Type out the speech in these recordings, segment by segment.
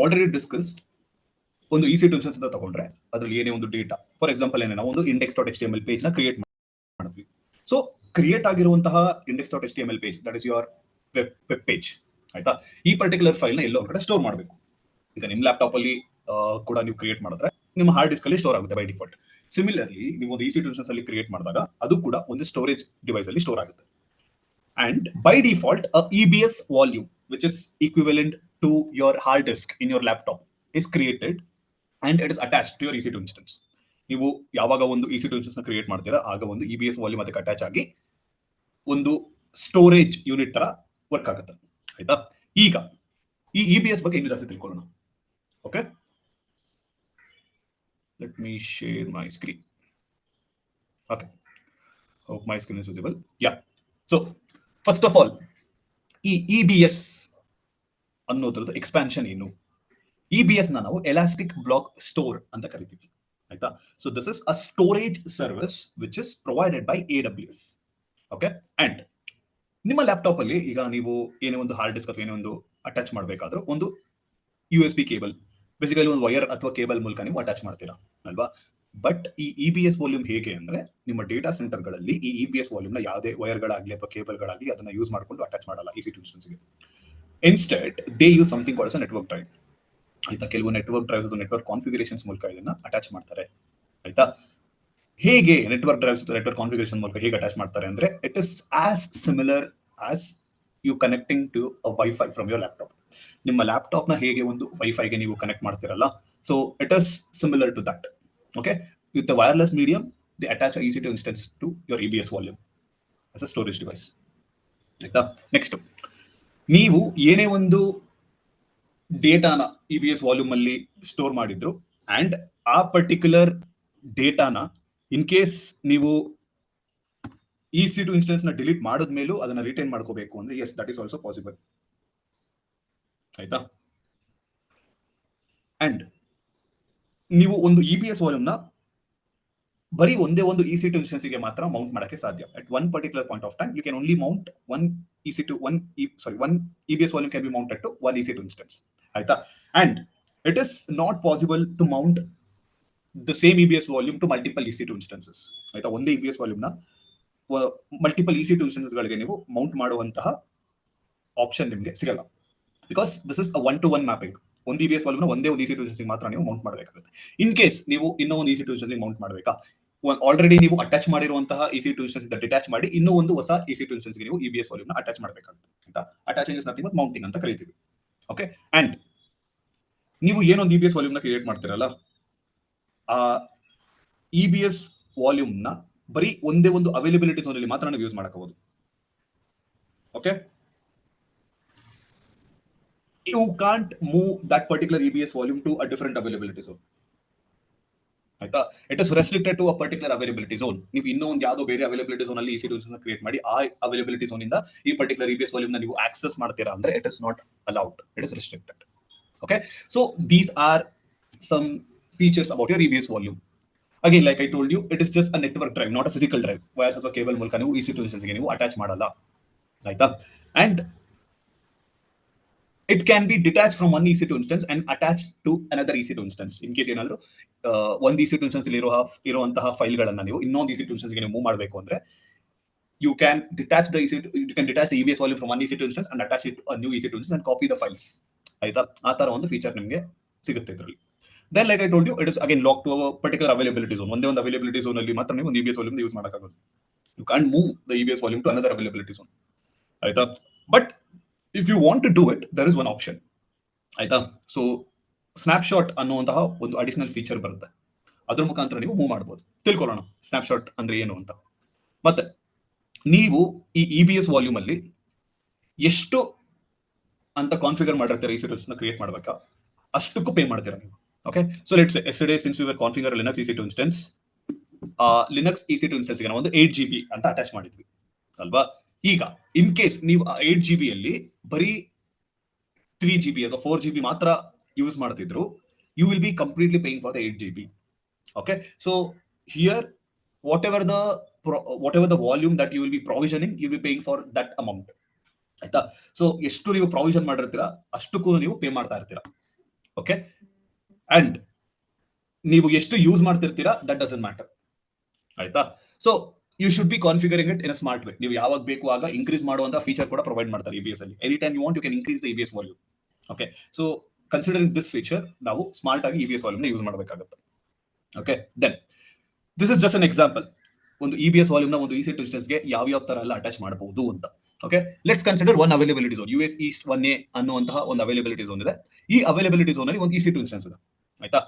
Already discussed ಒಂದು EC2 instance ಅಂತ ತಗೊಂಡ್ರೆ ಅದರಲ್ಲಿ ಏನೇ ಒಂದು ಡೇಟಾ, ಫಾರ್ ಎಕ್ಸಾಂಪಲ್ ನಾವು ಒಂದು index.html ಪೇಜ್ ನ ಕ್ರಿಯೇಟ್ ಮಾಡಿದ್ವಿ. ಸೊ ಕ್ರಿಯೇಟ್ ಆಗಿರುವಂತಹ index.html page, that is your web page, ಆಯ್ತಾ. ಈ ಪರ್ಟಿಕ್ಯುಲರ್ ಫೈಲ್ ನ ಎಲ್ಲೋ ಒಂದು ಕಡೆ ಸ್ಟೋರ್ ಮಾಡಬೇಕು. ಈಗ ನಿಮ್ಮ ಲ್ಯಾಪ್ಟಾಪ್ ಅಲ್ಲಿ ಕೂಡ ನೀವು ಕ್ರಿಯೇಟ್ ಮಾಡಿದ್ರೆ ನಿಮ್ಮ ಹಾರ್ಡ್ ಡಿಸ್ಕ್ ಅಲ್ಲಿ ಸ್ಟೋರ್ ಆಗುತ್ತೆ ಬೈ ಡಿಫಾಲ್ಟ್. ಸಿಮಿಲರ್ಲಿ ನೀವು ಒಂದು EC2 ಇನ್ಸ್ಟೆನ್ಸ್ ಅಲ್ಲಿ ಕ್ರಿಯೇಟ್ ಮಾಡಿದಾಗ ಅದು ಕೂಡ ಒಂದು ಸ್ಟೋರೇಜ್ ಡಿವೈಸ್ ಅಲ್ಲಿ ಸ್ಟೋರ್ ಆಗುತ್ತೆ. And by default, a EBS volume, which is equivalent to your hard disk in your laptop, is created and it is attached to your EC2 instance. ನೀವು ಯಾವಾಗ ಒಂದು EC2 ಇನ್ಸ್ಟೆನ್ಸ್ ನ create ಮಾಡ್ತೀರಾ ಆಗ ಒಂದು EBS volume ಅದಕ್ಕೆ attach ಆಗಿ ಒಂದು ಸ್ಟೋರೇಜ್ ಯೂನಿಟ್ ತರ ವರ್ಕ್ ಆಗುತ್ತೆ, ಆಯ್ತಾ. ಈಗ ಈ EBS ಬಗ್ಗೆ ಇನ್ನೂ ಜಾಸ್ತಿ ತಿಳ್ಕೊಳ್ಳೋಣ. Okay, let me share my screen. Okay, hope my screen is visible. Yeah, so first of all ಈ EBS ಅನ್ನೋದ್ರದ್ದು ಎಕ್ಸ್ಪಾನ್ಷನ್ ಏನು? EBS ನ ನಾವು ಎಲಾಸ್ಟಿಕ್ ಬ್ಲಾಕ್ ಸ್ಟೋರ್ ಅಂತ ಕರಿತೀವಿ, ಆಯ್ತಾ. So this is a storage service which is provided by AWS. Okay, and ನಿಮ್ಮ laptop ಅಲ್ಲಿ ಈಗ ನೀವು ಏನೇ ಒಂದು ಹಾರ್ಡ್ ಡಿಸ್ಕ್ ಅಥವಾ ಏನೇ ಒಂದು ಅಟ್ಯಾಚ್ ಮಾಡಬೇಕಾದ್ರೂ ಒಂದು USB ಕೇಬಲ್, ಬೇಸಿಕಲಿ ಒಂದು ವೈರ್ ಅಥವಾ ಕೇಬಲ್ ಮೂಲಕ ನೀವು ಅಟ್ಯಾಚ್ ಮಾಡ್ತೀರಾ ಅಲ್ವಾ. ಬಟ್ ಈ EBS ವಾಲ್ಯೂಮ್ ಹೇಗೆ ಅಂದ್ರೆ ನಿಮ್ಮ ಡೇಟಾ ಸೆಂಟರ್ಗಳಲ್ಲಿ ಈ EBS ವಾಲ್ಯೂಮ್ ನ ಯಾವುದೇ ವೈರ್ಗಳಾಗಲಿ ಅಥವಾ ಕೇಬಲ್ಗಳಾಗಲಿ ಅದನ್ನ ಯೂಸ್ ಮಾಡಿಕೊಂಡು ಅಟ್ಯಾಚ್ ಮಾಡಲ್ಲ EC2 ಇನ್ಸ್ಟೆನ್ಸ್ಗೆ. Instead they use something called as network drive, ಆಯ್ತಾ. ಕೆಲವು ನೆಟ್ವರ್ಕ್ ಡ್ರೈವ್ಸ್ ನೆಟ್ವರ್ಕ್ ಕಾನ್ಫಿಗರೇಷನ್ಸ್ ಮೂಲಕ ಇದನ್ನ ಅಟ್ಯಾಚ್ ಮಾಡ್ತಾರೆ, ಆಯ್ತಾ. ಹೇಗೆ ನೆಟ್ವರ್ಕ್ ಡ್ರೈವ್ಸ್ ನೆಟ್ವರ್ಕ್ ಕಾನ್ಫಿಗರೇಷನ್ ಮೂಲಕ ಹೇಗೆ ಅಟ್ಯಾಚ್ ಮಾಡ್ತಾರೆ ಅಂದ್ರೆ it is as similar as you connecting to a wifi from your laptop. ನಿಮ್ಮ ಲ್ಯಾಪ್ಟಾಪ್ ನ ಹೇಗೆ ಒಂದು ವೈಫೈಗೆ ನೀವು ಕನೆಕ್ಟ್ ಮಾಡ್ತಿರಲ್ಲ, so it is similar to that. Okay, with the wireless medium, they attach a EC2 instance to your EBS volume as a storage device. Next, ನೀವು ಏನೇ ಒಂದು ಡೇಟಾನ EBS ವಾಲ್ಯೂಮ್ ಅಲ್ಲಿ ಸ್ಟೋರ್ ಮಾಡಿದ್ರು ಅಂಡ್ ಆ ಪರ್ಟಿಕ್ಯುಲರ್ ಡೇಟಾನ ಇನ್ case ನೀವು EC2 instance ನ delete ಮಾಡಿದ್ಮೇಲೂ ಅದನ್ನ retain ಮಾಡ್ಕೋಬೇಕು ಅಂದ್ರೆ yes, that is also possible, ಆಯ್ತಾ. ಅಂಡ್ ನೀವು ಒಂದು EBS ವಾಲ್ಯೂಮ್ ನ ಬರೀ ಒಂದೇ ಒಂದು EC2 ಇನ್ಸ್ಟೆನ್ಸ್ ಗೆ ಮಾತ್ರ ಮೌಂಟ್ ಮಾಡಕ್ಕೆ ಸಾಧ್ಯ. At one particular point of time you can only mount one EBS volume can be mounted to one EC2 instance, ಆಯ್ತಾ. And it is not possible to mount the same EBS volume to multiple EC2 instances, ಆಯ್ತಾ. ಒಂದೇ EBS volume ನ multiple EC2 instance ಗಳಿಗೆ ನೀವು mount ಮಾಡುವಂತಹ option ನಿಮಗೆ ಸಿಗಲ್ಲ, because this is a 1-to-1 mapping. ಒಂದು EBS ವಾಲ್ಯೂಮ್ ಒಂದೇ ಒಂದು EC2 ಇನ್ಸ್ಟೆನ್ಸ್ ಮಾತ್ರ ನೀವು ಮೌಂಟ್ ಮಾಡಬೇಕಾಗುತ್ತೆ. ಇನ್ ಕೇಸ್ ನೀವು ಇನ್ನೂ ಒಂದು EC2 ಇನ್ಸ್ಟೆನ್ಸ್ ಮೌಂಟ್ ಮಾಡಬೇಕಾ, ಆಲ್ರೆಡಿ ನೀವು ಅಟ್ಯಾಚ್ ಮಾಡಿರುವಂತಹ EC2 ಇನ್ಸ್ಟೆನ್ಸ್ ಡಿಟ್ಯಾಚ್ ಮಾಡಿ ಇನ್ನೂ ಒಂದು ಹೊಸ EC2 ಇನ್ಸ್ಟೆನ್ಸ್ ಗೆ ನೀವು EBS ವಾಲ್ಯೂಮ್ ನ ಅಟ್ಯಾಚ್ ಮಾಡಬೇಕಾಗುತ್ತೆ, ಆಯ್ತಾ. Attaching is nothing but mounting ಅಂತ ಕರೀತೀವಿ. ಓಕೆ, ಅಂಡ್ ನೀವು ಏನೊಂದು EBS ವಾಲ್ಯೂಮ್ ನ ಕ್ರಿಯೇಟ್ ಮಾಡ್ತಿರಲ್ಲ, ಆ EBS ವಾಲ್ಯೂಮ್ ನ ಬರೀ ಒಂದೇ ಒಂದು ಅವೈಲಬಿಲಿಟಿ ಝೋನ್ ಅಲ್ಲಿ ಮಾತ್ರ ನಾವು ಯೂಸ್ ಮಾಡಬಹುದು. Okay, you can't move that particular EBS volume to a different availability zone, ಆಯ್ತಾ. It is restricted to a particular availability zone. ನೀವು ಇನ್ನೂ ಒಂದು ಯಾವುದೋ ಬೇರೆ ಅವೈಲಬಿಲಿಟಿ ಝೋನ್ ಅಲ್ಲಿ EC2 ಇನ್ಸ್ಟೆನ್ಸ್ ಕ್ರಿಯೇಟ್ ಮಾಡಿ ಆ ಅವೈಲಬಿಲಿಟಿ ಝೋನ್ ಇಂದ ಈ ಪರ್ಟಿಕ್ಯುಲರ್ EBS ವಾಲ್ಯೂಮ್ ನ ನೀವು ಆಕ್ಸೆಸ್ ಮಾಡ್ತೀರಾ ಅಂದ್ರೆ it is not allowed, it is restricted. Okay, so these are some features about your EBS volume. Again, like I told you, it is just a network drive, not a physical drive. Wires ಅಥವಾ cable ಮೂಲಕ ನೀವು EC2 instance ಗೆ ನೀವು attach ಮಾಡಲ್ಲ, ಆಯ್ತಾ. And it can be detached from one EC2 instance and attached to another EC2 instance. In case ಏನಾದರೂ ಒಂದು EC2 instance ಅಲ್ಲಿ ಇರುವಂತಹ ಫೈಲ್ಗಳನ್ನ ನೀವು ಇನ್ನೊಂದು EC2 instance ಗೆ ನೀವು ಮೂವ್ ಮಾಡಬೇಕು ಅಂದ್ರೆ you can detach the EBS volume from one EC2 instance and attach it to a new EC2 instance and copy the files, ಆಯ್ತಾ. ಆ ತರ ಒಂದು ಫೀಚರ್ ನಿಮಗೆ ಸಿಗುತ್ತೆ ಇದರಲ್ಲಿ. Then like I told you, it is again locked to a particular availability zone. ಒಂದೇ ಒಂದು availability zone ಅಲ್ಲಿ ಮಾತ್ರ ನೀವು ಒಂದು EBS ವಾಲ್ಯೂಮ್ ಯೂಸ್ ಮಾಡಕ್ಕಾಗೋದು. You can't move the EBS volume to another availability zone, ಆಯ್ತಾ. But if you want to do it, there is one option, ಆಯ್ತಾ. So snapshot ಅನ್ನುವಂತಹ ಒಂದು ಅಡಿಷನಲ್ ಫೀಚರ್ ಬರುತ್ತೆ, ಅದ್ರ ಮುಖಾಂತರ ನೀವು ಮೂವ್ ಮಾಡಬಹುದು. ತಿಳ್ಕೊಳ್ಳೋಣ ಸ್ನ್ಯಾಪ್ಶಾಟ್ ಅಂದ್ರೆ ಏನು ಅಂತ. ಮತ್ತೆ ನೀವು ಈ EBS ವಾಲ್ಯೂಮ್ ಅಲ್ಲಿ ಎಷ್ಟು ಅಂತ ಕಾನ್ಫಿಗರ್ ಮಾಡಿರ್ತೀರಾ EC2 ನ ಕ್ರಿಯೇಟ್ ಮಾಡಬೇಕಾ ಅಷ್ಟಕ್ಕೂ ಪೇ ಮಾಡ್ತೀರಾ ನೀವು. Okay, so let's say yesterday since we were configure Linux EC2 instance, Linux EC2 instance ಗೆ ನಾವು ಒಂದು 8 GB ಅಂತ ಅಟ್ಯಾಚ್ ಮಾಡಿದ್ವಿ ಅಲ್ವಾ. ಈಗ ಇನ್ ಕೇಸ್ ನೀವು 8 GB ಅಲ್ಲಿ ಬರೀ 3 GB ಅಥವಾ 4 GB ಮಾತ್ರ ಯೂಸ್ ಮಾಡ್ತಿದ್ರು, you will be completely paying for the 8 GB. Okay, so here whatever the volume that you will be provisioning, you will be paying for that amount, ಆಯ್ತಾ. So ಎಷ್ಟು ನೀವು provision ಮಾಡಿರ್ತೀರಾ ಅಷ್ಟಕ್ಕೂ ನೀವು pay ಮಾಡ್ತಾ ಇರ್ತೀರಾ. Okay, and ನೀವು ಎಷ್ಟು use ಮಾಡ್ತಿರ್ತೀರಾ ದಟ್ ಡಸಂಟ್ ಮ್ಯಾಟರ್. ಆಯ್ತಾ? So you should be configuring it in a smart way. ನೀವು ಯಾವಾಗ ಬೇಕು ಆಗ ಇನ್ಕ್ರೀಸ್ ಮಾಡುವಂತ ಫೀಚರ್ ಕೂಡ ಪ್ರೊವೈಡ್ ಮಾಡ್ತಾರೆ EBS ಅಲ್ಲಿ. Any time you want you can increase the EBS volume. Okay, so considering this feature ನಾವು ಸ್ಮಾರ್ಟ್ ಆಗಿ EBS ವಾಲ್ಯೂಮ್ ಯೂಸ್ ಮಾಡಬೇಕಾಗುತ್ತೆ. Okay, then this is just an example. ಒಂದು EBS ವಾಲ್ಯೂಮ್ ನ ಒಂದು EC2 instance ಗೆ ಯಾವ ತರ ಎಲ್ಲ ಅಟ್ಯಾಚ್ ಮಾಡಬಹುದು ಅಂತ. Okay, let's consider one availability zone. US East 1A ಅನ್ನುವಂತಹ ಒಂದು ಅವೈಲೇಬಿಲಿಟಿ ಝೋನ್ ಇದೆ. ಈ ಅವೈಲೇಬಿಲಿಟಿ ಝೋನ್ ಅಲ್ಲಿ ಒಂದು EC2 ಇನ್ಸ್ಟೆನ್ಸ್ ಇದೆ. ಆಯ್ತಾ?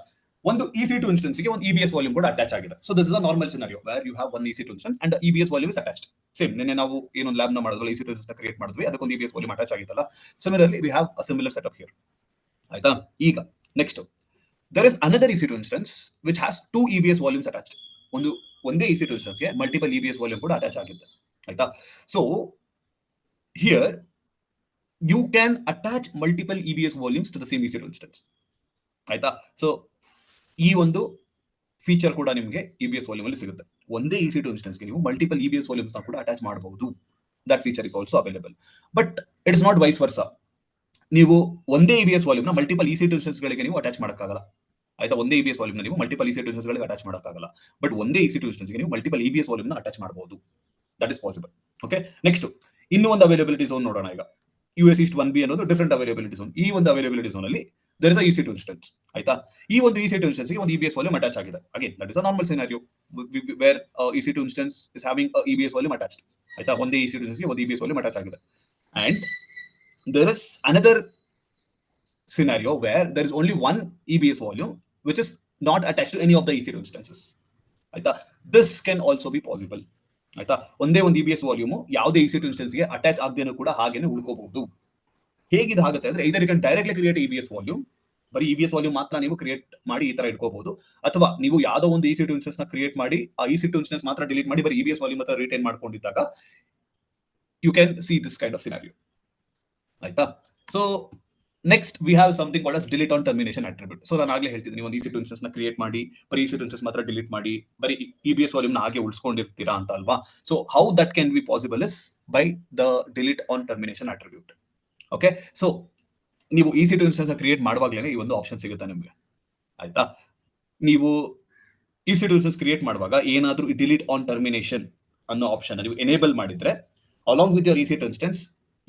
ಒಂದು EC2 ಇನ್ಸ್ಟೆನ್ಸ್ ಗೆ ಒಂದು EBS ವಾಲ್ಯೂಮ್ ಕೂಡ ಅಟ್ಯಾಚ್ ಆಗಿದೆ. So this is a normal scenario where you have one EC2 instance and EBS volume is attached. Same ನಿನ್ನೆ ನಾವು ಏನೊಂದು ಲ್ಯಾಬ್ ನ ಮಾಡಿದ್ವಿ, EC2 ಇನ್ಸ್ಟೆನ್ಸ್ ಕ್ರಿಯೇಟ್ ಮಾಡಿದ್ವಿ, ಅದಕ್ಕೊಂದು EBS ವಾಲ್ಯೂಮ್ ಅಟ್ಯಾಚ್ ಆಗಿತ್ತಲ್ಲ. Similarly we have a similar setup here. ಆಯ್ತಾ? ಈಗ next there is another EC2 instance which has two EBS volumes attached. ಒಂದು ಒಂದೇ EC2 instance ಗೆ ಮಲ್ಟಿಪಲ್ EBS ವಾಲ್ಯೂಮ್ ಕೂಡ ಅಟ್ಯಾಚ್ ಆಗಿದೆ. ಆಯ್ತಾ? So here you can attach multiple EBS volumes to the same EC2 instance. ಆಯ್ತಾ? So ಈ ಒಂದು feature ಕೂಡ ನಿಮಗೆ EBS ವಾಲ್ಯೂಮ್ ಅಲ್ಲಿ ಸಿಗುತ್ತೆ. ಒಂದೇ EC2 ಇನ್ಸ್ಟೆನ್ಸ್ ಗೆ ನೀವು ಮಲ್ಟಿಪಲ್ EBS ವಾಲ್ಯೂಮ್ಸ್ ನ ಕೂಡ ಅಟ್ಯಾಚ್ ಮಾಡಬಹುದು. That feature is also available. But it is not vice versa. ನೀವು ಒಂದೇ EBS ವಾಲ್ಯೂಮ್ ನ ಮಲ್ಟಿಪಲ್ EC2 ಇನ್ಸ್ಟೆನ್ಸ್ ಗಳಿಗೆ ನೀವು ಅಟ್ಯಾಚ್ ಮಾಡಕ್ಕಾಗಲ್ಲ. ಆಯ್ತಾ? ಒಂದೇ EBS ವಾಲ್ಯೂಮ್ ನ ನೀವು ಮಲ್ಟಿಪಲ್ EC2 ಇನ್ಸ್ಟೆನ್ಸ್ ಗಳಿಗೆ ಅಟ್ಯಾಚ್ ಮಾಡಕ್ಕಾಗಲ್ಲ. ಬಟ್ ಒಂದೇ EC2 ಇನ್ಸ್ಟೆನ್ಸ್ ಗೆ ನೀವು ಮಲ್ಟಿಪಲ್ EBS ವಾಲ್ಯೂಮ್ ನ ಅಟ್ಯಾಚ್ ಮಾಡಬಹುದು. That is possible. Okay, next ಇನ್ನೂ ಒಂದು ಅವೈಲೇಬಿಲಿಟಿ ಝೋನ್ ನೋಡೋಣ. ಈಗ US ಈಸ್ಟ್ 1B ಅನ್ನೋದು ಡಿಫರೆಂಟ್ ಅವೈಲೇಬಿಲಿಟಿ ಝೋನ್. ಈ ಒಂದು ಅವೈಲೇಬಿಲಿಟಿ ಝೋನ್ ಅಲ್ಲಿ there is a EC2 instance. ಆಯ್ತಾ? ಈ ಒಂದು EC2 instance ಗೆ ಒಂದು EBS ವಾಲ್ಯೂಮ್ ಅಟ್ಯಾಚ್ ಆಗಿದೆ. Again that is a normal scenario where EC2 instance is having a EBS volume attached. ಆಯ್ತಾ? ಒಂದೇ EC2 instance ಗೆ ಒಂದು EBS ವಾಲ್ಯೂಮ್ ಅಟ್ಯಾಚ್ ಆಗಿದೆ. And there is another scenario where there is only one EBS volume which is not attached to any of the EC2 instances. ಆಯ್ತಾ? This can also be possible. ಆಯ್ತಾ? ಒಂದೇ ಒಂದು EBS volume ಯಾವುದೇ EC2 instance ಗೆ attach ಆಗದೇನೂ ಕೂಡ ಹಾಗೇನೆ ಉಳ್ಕೋಬಹುದು. ಹೇಗಿದು ಆಗುತ್ತೆ ಅಂದ್ರೆ either you can directly create EBS volume, ಬರೀ EBS ವಾಲ್ಯೂಮ್ ಮಾತ್ರ ನೀವು ಕ್ರಿಯೇಟ್ ಮಾಡಿ ಈ ತರ ಇಟ್ಕೋಬಹುದು, ಅಥವಾ ನೀವು ಯಾವುದೋ ಒಂದು EC2 ಇನ್ಸ್ಟೆನ್ಸ್ ನ ಕ್ರಿಯೇಟ್ ಮಾಡಿ ಆ EC2 ಇನ್ಸ್ಟೆನ್ಸ್ ಮಾತ್ರ ಡಿಲೀಟ್ ಮಾಡಿ ಬರೀ EBS ವಾಲ್ಯೂಮ್ ಮಾತ್ರ ರಿಟೈನ್ ಮಾಡ್ಕೊಂಡಿದ್ದಾಗ you can see this kind of scenario. ಆಯ್ತಾ? So next we have something called as delete on termination attribute. So ನಾನು ಆಗ್ಲೇ ಹೇಳ್ತಿದ್ದೀನಿ, ಒಂದು EC2 ಇನ್ಸ್ಟೆನ್ಸ್ ನ ಕ್ರಿಯೇಟ್ ಮಾಡಿ ಬರೀ EC2 ಇನ್ಸ್ಟೆನ್ಸ್ ಮಾತ್ರ ಡಿಲೀಟ್ ಮಾಡಿ ಬರೀ EBS ವಾಲ್ಯೂಮ್ ನ ಹಾಗೆ ಉಳಿಸ್ಕೊಂಡಿರ್ತೀರಾ ಅಂತ ಅಲ್ವಾ? So how that can be possible is by the delete on termination attribute. Okay, so ನೀವು EC2 ಇನ್ಸ್ಟೆನ್ಸ್ ನ ಕ್ರಿಯೇಟ್ ಮಾಡುವಾಗಲೇ ಈ ಒಂದು ಆಪ್ಷನ್ ಸಿಗುತ್ತೆ ನಿಮಗೆ. ಆಯ್ತಾ? ನೀವು EC2 ಇನ್ಸ್ಟೆನ್ಸ್ ಕ್ರಿಯೇಟ್ ಮಾಡುವಾಗ ಏನಾದ್ರೂ delete on termination ಅನ್ನೋ ಆಪ್ಷನ್ ನೀವು ಎನೇಬಲ್ ಮಾಡಿದ್ರೆ along with your EC2 instance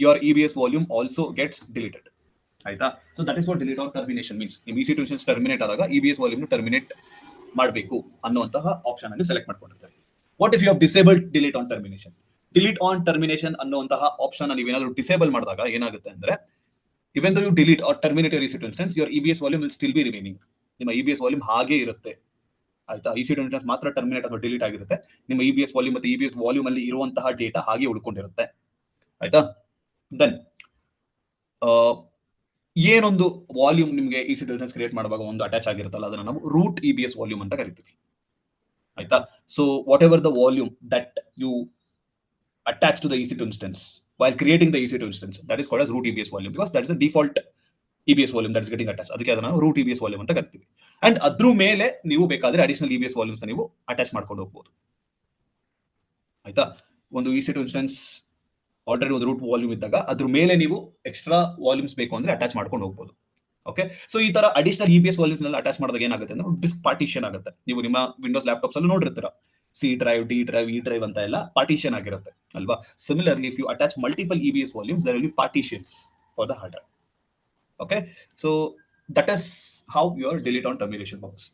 your EBS volume also gets deleted. ಆಯ್ತಾ? So that is what delete on termination means. ನಿಮ್ಮ EC2 ಇನ್ಸ್ಟೆನ್ಸ್ ಟರ್ಮಿನೇಟ್ ಆದಾಗ EBS ವಾಲ್ಯೂಮ್ ಟರ್ಮಿನೇಟ್ ಮಾಡಬೇಕು ಅನ್ನುವಂತಹ ಆಪ್ಷನ್ ಅನ್ನು select ಮಾಡ್ಕೊಂಡಿರ್ತಾರೆ. What if you have disabled delete on termination? delete on termination ಅನ್ನುವಂತಹ option ನೀವು ಏನಾದರೂ ಡಿಸೇಬಲ್ ಮಾಡಿದಾಗ ಏನಾಗುತ್ತೆ ಅಂದ್ರೆ, even though you delete or terminate your EC2 instance, your EBS volume will still be remaining. ನಿಮ್ಮ EBS volume ಹಾಗೆ ಇರುತ್ತೆ. ಆಯ್ತಾ? EC2 ಇನ್ಸ್ಟೆನ್ಸ್ ಮಾತ್ರ ಟರ್ಮಿನೇಟ್ ಅಥವಾ ಡಿಲೀಟ್ ಆಗಿರುತ್ತೆ. ನಿಮ್ಮ EBS ವಾಲ್ಯೂಮ್ ಮತ್ತೆ EBS ವಾಲ್ಯೂಮ್ ಅಲ್ಲಿ ಇರುವಂತಹ ಡೇಟಾ ಹಾಗೆ ಉಳ್ಕೊಂಡಿರುತ್ತೆ. ಆಯ್ತಾ? ದೆನ್ ಏನೊಂದು ವಾಲ್ಯೂಮ್ ನಿಮಗೆ EC2 ಇನ್ಸ್ಟೆನ್ಸ್ ಕ್ರಿಯೇಟ್ ಮಾಡುವಾಗ ಒಂದು ಅಟ್ಯಾಚ್ ಆಗಿರುತ್ತಲ್ಲ, ಅದನ್ನ ನಾವು ರೂಟ್ EBS ವಾಲ್ಯೂಮ್ ಅಂತ ಕರಿತೀವಿ. ಆಯ್ತಾ? So whatever the volume that you attach to the EC2 instance while creating the EC2 instance, that is called as root EBS volume because that is the default EBS volume that is getting attached. ಅದಕ್ಕೆ ಅದನ್ನ ನಾವು root EBS volume ಅಂತ ಕರಿತೀವಿ. And ಅದ್ರ ಮೇಲೆ ನೀವು ಬೇಕಾದ್ರೆ additional EBS volumes ನೀವು ಅಟ್ಯಾಚ್ ಮಾಡ್ಕೊಂಡು ಹೋಗ್ಬೋದು. ಆಯ್ತಾ? ಒಂದು EC2 ಇನ್ಸ್ಟೆನ್ಸ್ ಆಲ್ರೆಡಿ ಒಂದು ರೂಟ್ ವಾಲ್ಯೂಮ್ ಇದ್ದಾಗ ಅದ್ರ ಮೇಲೆ ನೀವು ಎಕ್ಸ್ಟ್ರಾ ವಾಲ್ಯೂಮ್ಸ್ ಬೇಕು ಅಂದ್ರೆ ಅಟ್ಯಾಚ್ ಮಾಡ್ಕೊಂಡು ಹೋಗ್ಬೋದು. ಓಕೆ, ಸೊ ಈ ತರ ಅಡಿಷನಲ್ EBS ವಾಲ್ಯೂಮ್ಸ್ ನಲ್ಲಿ ಅಟ್ಯಾಚ್ ಮಾಡಿದಾಗ ಏನಾಗುತ್ತೆ ಅಂದ್ರೆ ಡಿಸ್ಕ್ ಪಾರ್ಟಿಷನ್ ಆಗುತ್ತೆ. ನೀವು ನಿಮ್ಮ ವಿಂಡೋಸ್ ಲ್ಯಾಪ್ಟಾಪ್ಸ್ ಅಲ್ಲಿ ನೋಡಿರ್ತೀರಾ, C drive, D drive, E drive ಅಂತ ಎಲ್ಲ ಪಾರ್ಟಿಷನ್ ಆಗಿರುತ್ತೆ ಅಲ್ವಾ? Similarly if you attach multiple EBS volumes there will be partitions for the hard drive. Okay, so that is how your delete on termination works.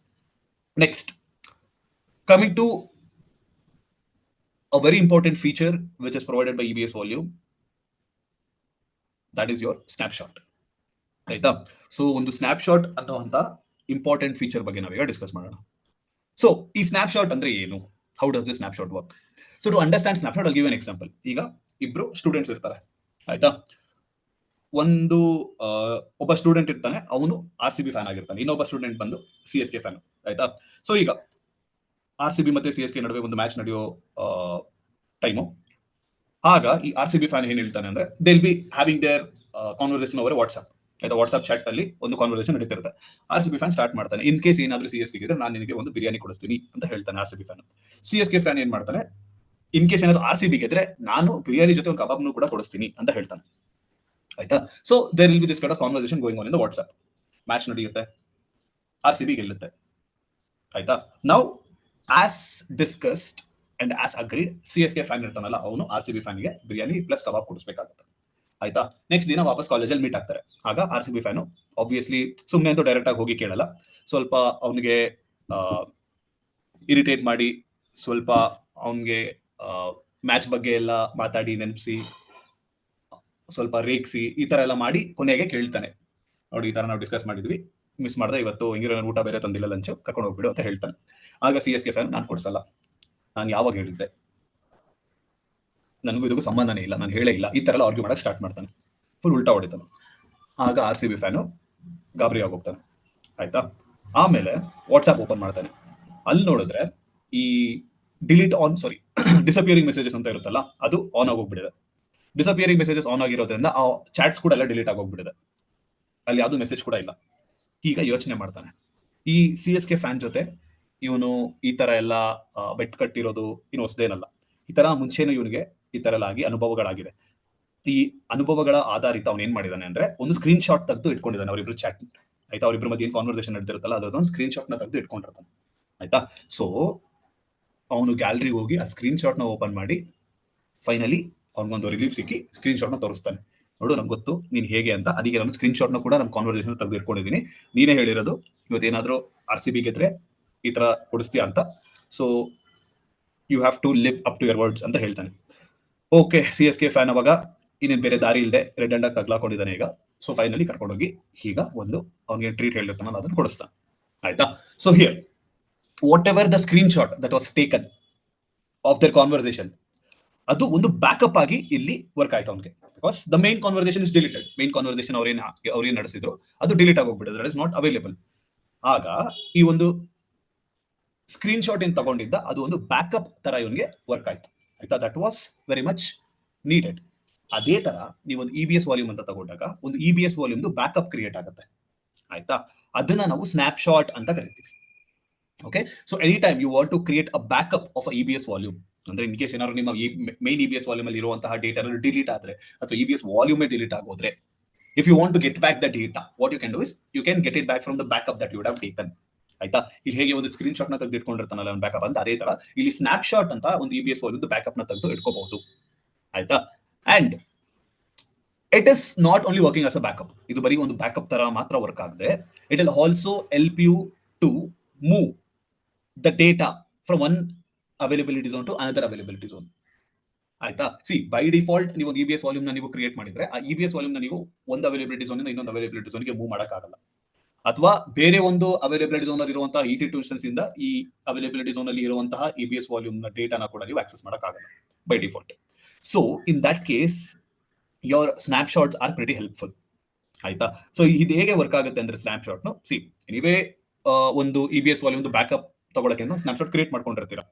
Next, coming to a very important feature which is provided by EBS volume, that is your snapshot. ಆಯ್ತಾ? So ಒಂದು snapshot ಅನ್ನುವಂತ important feature ಬಗ್ಗೆ ನಾವೀಗ discuss ಮಾಡೋಣ. So ಈ snapshot ಅಂದ್ರೆ ಏನು? How does this snapshot work? So to understand snapshot, I'll give you an example. ಈಗ ಇಬ್ರು ಸ್ಟೂಡೆಂಟ್ಸ್ ಇರ್ತಾರೆ. ಆಯ್ತಾ? ಒಂದು ಒಬ್ಬ ಸ್ಟೂಡೆಂಟ್ ಇರ್ತಾನೆ, ಅವನು RCB ಫ್ಯಾನ್ ಆಗಿರ್ತಾನೆ. ಇನ್ನೊಬ್ಬ ಸ್ಟೂಡೆಂಟ್ ಬಂದು CSK ಫ್ಯಾನ್. ಆಯ್ತಾ? ಸೊ ಈಗ RCB ಮತ್ತೆ CSK ನಡುವೆ ಒಂದು ಮ್ಯಾಚ್ ನಡೆಯೋ ಟೈಮು. ಆಗ ಈ RCB ಫ್ಯಾನ್ ಏನ್ ಹೇಳ್ತಾನೆ ಅಂದ್ರೆ they will be having their conversation over WhatsApp. ಆಯ್ತಾ? ವಾಟ್ಸ್ಆಪ್ ಚಾಟ್ ಅಲ್ಲಿ ಒಂದು ಕಾನ್ವರ್ಸೇಷನ್ ನಡೀತಿರುತ್ತೆ. RCB ಫ್ಯಾನ್ ಸ್ಟಾರ್ಟ್ ಮಾಡ್ತಾನೆ, ಇನ್ ಕೇಸ್ ಏನಾದ್ರೂ CSK ಗಿದ್ರೆ ನಾನು ನಿನಗೆ ಒಂದು ಬಿರಿಯಾನಿ ಕೊಡಿಸ್ತೀನಿ ಅಂತ ಹೇಳ್ತಾನೆ RCB ಫ್ಯಾನ್. CSK ಫ್ಯಾನ್ ಏನ್ ಮಾಡ್ತಾನೆ, ಇನ್ ಕೇಸ್ ಏನಾದ್ರು RCB ಗೆದ್ರೆ ನಾನು ಬಿರಿಯಾನಿ ಜೊತೆ ಒಂದು ಕಬಾಬ್ನು ಕೂಡ ಕೊಡಿಸ್ತೀನಿ ಅಂತ ಹೇಳ್ತಾನೆ. ಆಯ್ತಾ? So there will be this kind of conversation going on in the WhatsApp. Match ನಡೆಯುತ್ತೆ, RCB ಗೆಲ್ಲುತ್ತೆ. ಆಯ್ತಾ. ನಾವು as discussed and as agreed CSK fan ಇರ್ತಾನಲ್ಲ ಅವನು RCB ಫ್ಯಾನ್ಗೆ ಬಿರಿಯಾನಿ ಪ್ಲಸ್ ಕಬಾಬ್ ಕೊಡಿಸ್ಬೇಕಾಗುತ್ತೆ. ಆಯ್ತಾ. ನೆಕ್ಸ್ಟ್ ದಿನ ವಾಪಸ್ ಕಾಲೇಜಲ್ಲಿ ಮೀಟ್ ಆಗ್ತಾರೆ. ಆಗ RCB ಫ್ಯಾನು ಆಬ್ವಿಯಸ್ಲಿ ಸುಮ್ಮನೆ ಅಂತೂ ಡೈರೆಕ್ಟ್ ಆಗಿ ಹೋಗಿ ಕೇಳಲ್ಲ, ಸ್ವಲ್ಪ ಅವನಿಗೆ ಇರಿಟೇಟ್ ಮಾಡಿ, ಸ್ವಲ್ಪ ಅವನಿಗೆ ಮ್ಯಾಚ್ ಬಗ್ಗೆ ಎಲ್ಲ ಮಾತಾಡಿ ನೆನಪಿಸಿ, ಸ್ವಲ್ಪ ರೇಗಿಸಿ, ಈ ತರ ಎಲ್ಲ ಮಾಡಿ ಕೊನೆಗೆ ಕೇಳ್ತಾನೆ, ನೋಡಿ ಈ ತರ ನಾವು ಡಿಸ್ಕಸ್ ಮಾಡಿದ್ವಿ, ಮಿಸ್ ಮಾಡಿದೆ ಇವತ್ತು, ಹಿಂಗಿರೋ ಊಟ ಬೇರೆ ತಂದಿಲ್ಲ, ಲಂಚ್ ಕರ್ಕೊಂಡು ಹೋಗ್ಬಿಡು ಅಂತ ಹೇಳ್ತಾನೆ. ಆಗ CSK ಫ್ಯಾನ್ ನಾನು ಕೊಡ್ಸಲ್ಲ, ನಾನು ಯಾವಾಗ ಹೇಳಿದ್ದೆ, ನನಗೂ ಇದಕ್ಕೂ ಸಂಬಂಧನೇ ಇಲ್ಲ, ನಾನು ಹೇಳೇ ಇಲ್ಲ, ಈ ತರ ಎಲ್ಲ ಆರ್ಗ್ಯೂ ಮಾಡಕ್ಕೆ ಸ್ಟಾರ್ಟ್ ಮಾಡ್ತಾನೆ, ಫುಲ್ ಉಲ್ಟಾ ಹೊಡಿತಾನೆ. ಆಗ RCB ಫ್ಯಾನು ಗಾಬರಿ ಆಗೋಗ್ತಾನೆ. ಆಯ್ತಾ. ಆಮೇಲೆ ವಾಟ್ಸ್ಆಪ್ ಓಪನ್ ಮಾಡ್ತಾನೆ. ಅಲ್ಲಿ ನೋಡಿದ್ರೆ ಈ delete on sorry disappearing messages ಅಂತ ಇರುತ್ತಲ್ಲ ಅದು ಆನ್ ಆಗೋಗ್ಬಿಟ್ಟಿದೆ. ಡಿಸಪಿಯರಿಂಗ್ ಮೆಸೇಜಸ್ ಆನ್ ಆಗಿರೋದ್ರಿಂದ ಆ ಚಾಟ್ಸ್ ಕೂಡ ಎಲ್ಲ ಡಿಲೀಟ್ ಆಗೋಗ್ಬಿಟ್ಟಿದೆ, ಅಲ್ಲಿ ಯಾವ್ದು ಮೆಸೇಜ್ ಕೂಡ ಇಲ್ಲ. ಈಗ ಯೋಚನೆ ಮಾಡ್ತಾನೆ, ಈ CSK ಫ್ಯಾನ್ ಜೊತೆ ಇವನು ಈ ತರ ಎಲ್ಲ ಬೆಟ್ ಕಟ್ಟಿರೋದು ಇನ್ನು ಹೊಸದೇನಲ್ಲ, ಈ ತರ ಮುಂಚೆನೂ ಇವನಿಗೆ ಈ ತರ ಎಲ್ಲ ಆಗಿ ಅನುಭವಗಳಾಗಿದೆ. ಈ ಅನುಭವಗಳ ಆಧಾರಿತ ಅವನು ಏನ್ ಮಾಡಿದಾನೆ ಅಂದ್ರೆ ಒಂದು ಸ್ಕ್ರೀನ್ ಶಾಟ್ ತೆಗೆದು ಇಟ್ಕೊಂಡಿದ್ದಾನೆ ಅವರಿಬ್ರು ಚಾಟ್. ಆಯ್ತಾ. ಅವ್ರಿಬ್ರು ಮಧ್ಯೆ ಏನ್ ಕಾನ್ವರ್ಸೇಷನ್ ನಡೆದಿರುತ್ತಲ್ಲ ಅದೊಂದು ಸ್ಕ್ರೀನ್ ಶಾಟ್ ನ ತೆಗೆದು ಇಟ್ಕೊಂಡಿರ್ತಾನೆ. ಆಯ್ತಾ. ಸೊ ಅವನು ಗ್ಯಾಲರಿಗೆ ಹೋಗಿ ಆ ಸ್ಕ್ರೀನ್ ಶಾಟ್ ನ ಓಪನ್ ಮಾಡಿ ಫೈನಲಿ ಅವ್ನಿಗೊಂದು ರಿಲೀಫ್ ಸಿಕ್ಕಿ ಸ್ಕ್ರೀನ್ ಶಾಟ್ ನ ತೋರಿಸ್ತಾನೆ. ನೋಡು ನಂಗೆ ಗೊತ್ತು ನೀನ್ ಹೇಗೆ ಅಂತ, ಅದಕ್ಕೆ ನಾನು ಸ್ಕ್ರೀನ್ ಶಾಟ್ ನ ಕೂಡ ನಮ್ಮ ಕಾನ್ವರ್ಸೇಷನ್ ತೆಗೆದು ಇಟ್ಕೊಂಡಿದ್ದೀನಿ, ನೀನೇ ಹೇಳಿರೋದು ಇವತ್ತೇನಾದ್ರೂ RCB ಗೆದ್ರೆ ಈ ತರ ಕೊಡಿಸ್ತೀಯಾ ಅಂತ, so you have to live up to your words ಅಂತ ಹೇಳ್ತಾನೆ. ಓಕೆ, CSK ಫ್ಯಾನ್ ಅವಾಗ ಇನ್ನೇನು ಬೇರೆ ದಾರಿ ಇಲ್ಲದೆ ರೆಡ್ ಹ್ಯಾಂಡ್ ಆಗಿ ತಗ್ಲಾಕೊಂಡಿದ್ದಾನೆ ಈಗ. ಸೊ ಫೈನಲಿ ಕರ್ಕೊಂಡೋಗಿ ಈಗ ಒಂದು ಅವನಿಗೆ ಟ್ರೀಟ್ ಹೇಳಿರ್ತಾನಲ್ಲ ಅದನ್ನು ಕೊಡಿಸ್ತಾನೆ. ಆಯ್ತಾ. So here whatever the screenshot that was taken of their conversation, ಅದು ಒಂದು ಬ್ಯಾಕಪ್ ಆಗಿ ಇಲ್ಲಿ ವರ್ಕ್ ಆಯ್ತು ಅವನಿಗೆ. Because the main conversation is deleted. Main conversation ಅವ್ರೇನ್ ನಡೆಸಿದ್ರು ಅದು ಡಿಲೀಟ್ ಆಗೋಗ್ಬಿಟ್ಟಿದೆ, ದಟ್ ಇಸ್ ನಾಟ್ ಅವೈಲೇಬಲ್. ಆಗ ಈ ಒಂದು ಸ್ಕ್ರೀನ್ ಶಾಟ್ ಏನ್ ತಗೊಂಡಿದ್ದ ಅದು ಒಂದು ಬ್ಯಾಕಪ್ ತರ ಇವನಿಗೆ ವರ್ಕ್ ಆಯ್ತು. ಆಯ್ತಾ. That was very much needed. ಅದೇ ತರ ನೀವು ಒಂದು EBS ವಾಲ್ಯೂಮ್ ಅಂತ ತಗೊಂಡಾಗ ಒಂದು EBS ವಾಲ್ಯೂಮ್ದು ಬ್ಯಾಕಪ್ ಕ್ರಿಯೇಟ್ ಆಗುತ್ತೆ. ಆಯ್ತಾ. ಅದನ್ನ ನಾವು ಸ್ನ್ಯಾಪ್ ಶಾಟ್ ಅಂತ ಕರಿತೀವಿ. Okay. So any time you want to create a backup of EBS volume, ಅಂದ್ರೆ ಇನ್ ಕೇಸ್ ಏನಾದ್ರು ನಿಮ್ಮ ಮೈನ್ EBS ವಾಲ್ಯೂಮ್ ಅಲ್ಲಿ ಇರುವಂತಹ ಡೇಟಾ ಡಿಲೀಟ್ ಆದ್ರೆ ಅಥವಾ EBS ವಾಲ್ಯೂಮ್ ಡಿಲೀಟ್ ಆಗೋದ್ರೆ, if you want to get back the data, what you can do is you can get it back from the backup that you would have taken. ಆಯ್ತಾ. ಇಲ್ಲಿ ಹೇಗೆ ಒಂದು screen shot ನ ತೆಗೆದು ಇಟ್ಕೊಂಡಿರ್ತಾನಲ್ಲ ಒಂದು backup ಅಂತ, ಅದೇ ತರ ಇಲ್ಲಿ ಸ್ನ್ಯಾಪ್ ಶಾಟ್ ಅಂತ ಒಂದು EBS ವಾಲ್ಯೂಮ್ ಬ್ಯಾಕಪ್ ನ ತೆಗೆದು ಇಟ್ಕೋಬಹುದು. ಆಯ್ತಾ. And it is not only working as a backup, ಇದು ಬರೀ ಒಂದು ಬ್ಯಾಕಪ್ ತರ ಮಾತ್ರ ವರ್ಕ್ ಆಗದೆ, it will also help you to move the data from one availability zone to another availability zone. ಆಯ್ತಾ. ಸಿ ಬೈ ಡಿಫಾಲ್ಟ್ ನೀವು ಒಂದು EBS volume ನ ನೀವು ಕ್ರಿಯೇಟ್ ಮಾಡಿದ್ರೆ ಆ EBS ವಾಲ್ಯೂಮ್ ನ ನೀವು ಒಂದು ಅವೈಲಬಿಲಿಟಿ ಝೋನ್ ಇಂದ ಇನ್ನೊಂದು ಅವೈಲಬಿಲಿಟಿ ಝೋನ್ಗೆ ಮೂವ್ ಮಾಡಕ್ಕಾಗಲ್ಲ, ಅಥವಾ ಬೇರೆ ಒಂದು ಅವೈಲಬಿಲಿಟಿ ಝೋನ್ ಅಲ್ಲಿ ಇರುವಂತಹ EC2 ಇನ್ಸ್ಟೆನ್ಸ್ ಇಂದ ಈ ಅವೈಲಬಿಲಿಟಿ ಝೋನ್ ಅಲ್ಲಿ ಇರುವಂತಹ EBS ವಾಲ್ಯೂಮ್ ನ ಡೇಟಾನ ಕೂಡ ನೀವು ಆಕ್ಸೆಸ್ ಮಾಡಕ್ಕಾಗಲ್ಲ by default. So in that case your snapshots are pretty helpful. ಆಯ್ತಾ. ಸೊ ಇದು ಹೇಗೆ ವರ್ಕ್ ಆಗುತ್ತೆ ಅಂದ್ರೆ ಸ್ನ್ಯಾಪ್ಶಾಟ್ ಸಿ ಎನಿವೇ ಒಂದು EBS ವಾಲ್ಯೂಮ್ ಬ್ಯಾಕಪ್ ತಗೊಳಕ್ಕೆ ಸ್ನ್ಯಾಪ್ಶಾಟ್ ಕ್ರಿಯೇಟ್ ಮಾಡ್ಕೊಂಡಿರ್ತೀರಾ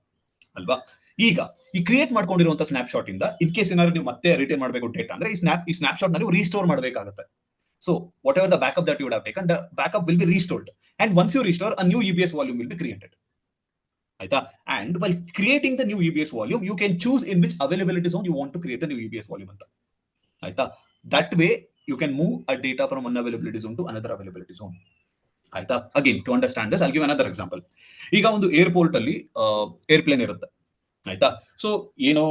ಅಲ್ವಾ. ಈಗ ಈ ಕ್ರಿಯೇಟ್ ಮಾಡ್ಕೊಂಡಿರುವಂತ ಸ್ನ್ಯಾಪ್ಶಾಟ್ ಇಂದ ಇನ್ ಕೇಸ್ ಏನಾದ್ರು ನೀವು ಮತ್ತೆ ರಿಟೈನ್ ಮಾಡಬೇಕು ಡೇಟಾ ಅಂದ್ರೆ ಈ ಸ್ನ್ಯಾಪ್ಶಾಟ್ ನಲ್ಲಿ ರೀಸ್ಟೋರ್ ಮಾಡಬೇಕಾಗುತ್ತೆ. So whatever the backup that you would have taken, the backup will be restored, and once you restore a new EBS volume will be created. ಆಯ್ತಾ. And while creating the new EBS volume you can choose in which availability zone you want to create the new EBS volume ಅಂತ. ಆಯ್ತಾ. That way you can move a data from one availability zone to another availability zone. ಆಯ್ತಾ. Again to understand this I'll give another example. ಈಗ ಒಂದು airport ಅಲ್ಲಿ airplane ಇರುತ್ತೆ. ಆಯ್ತಾ. So ಏನೋ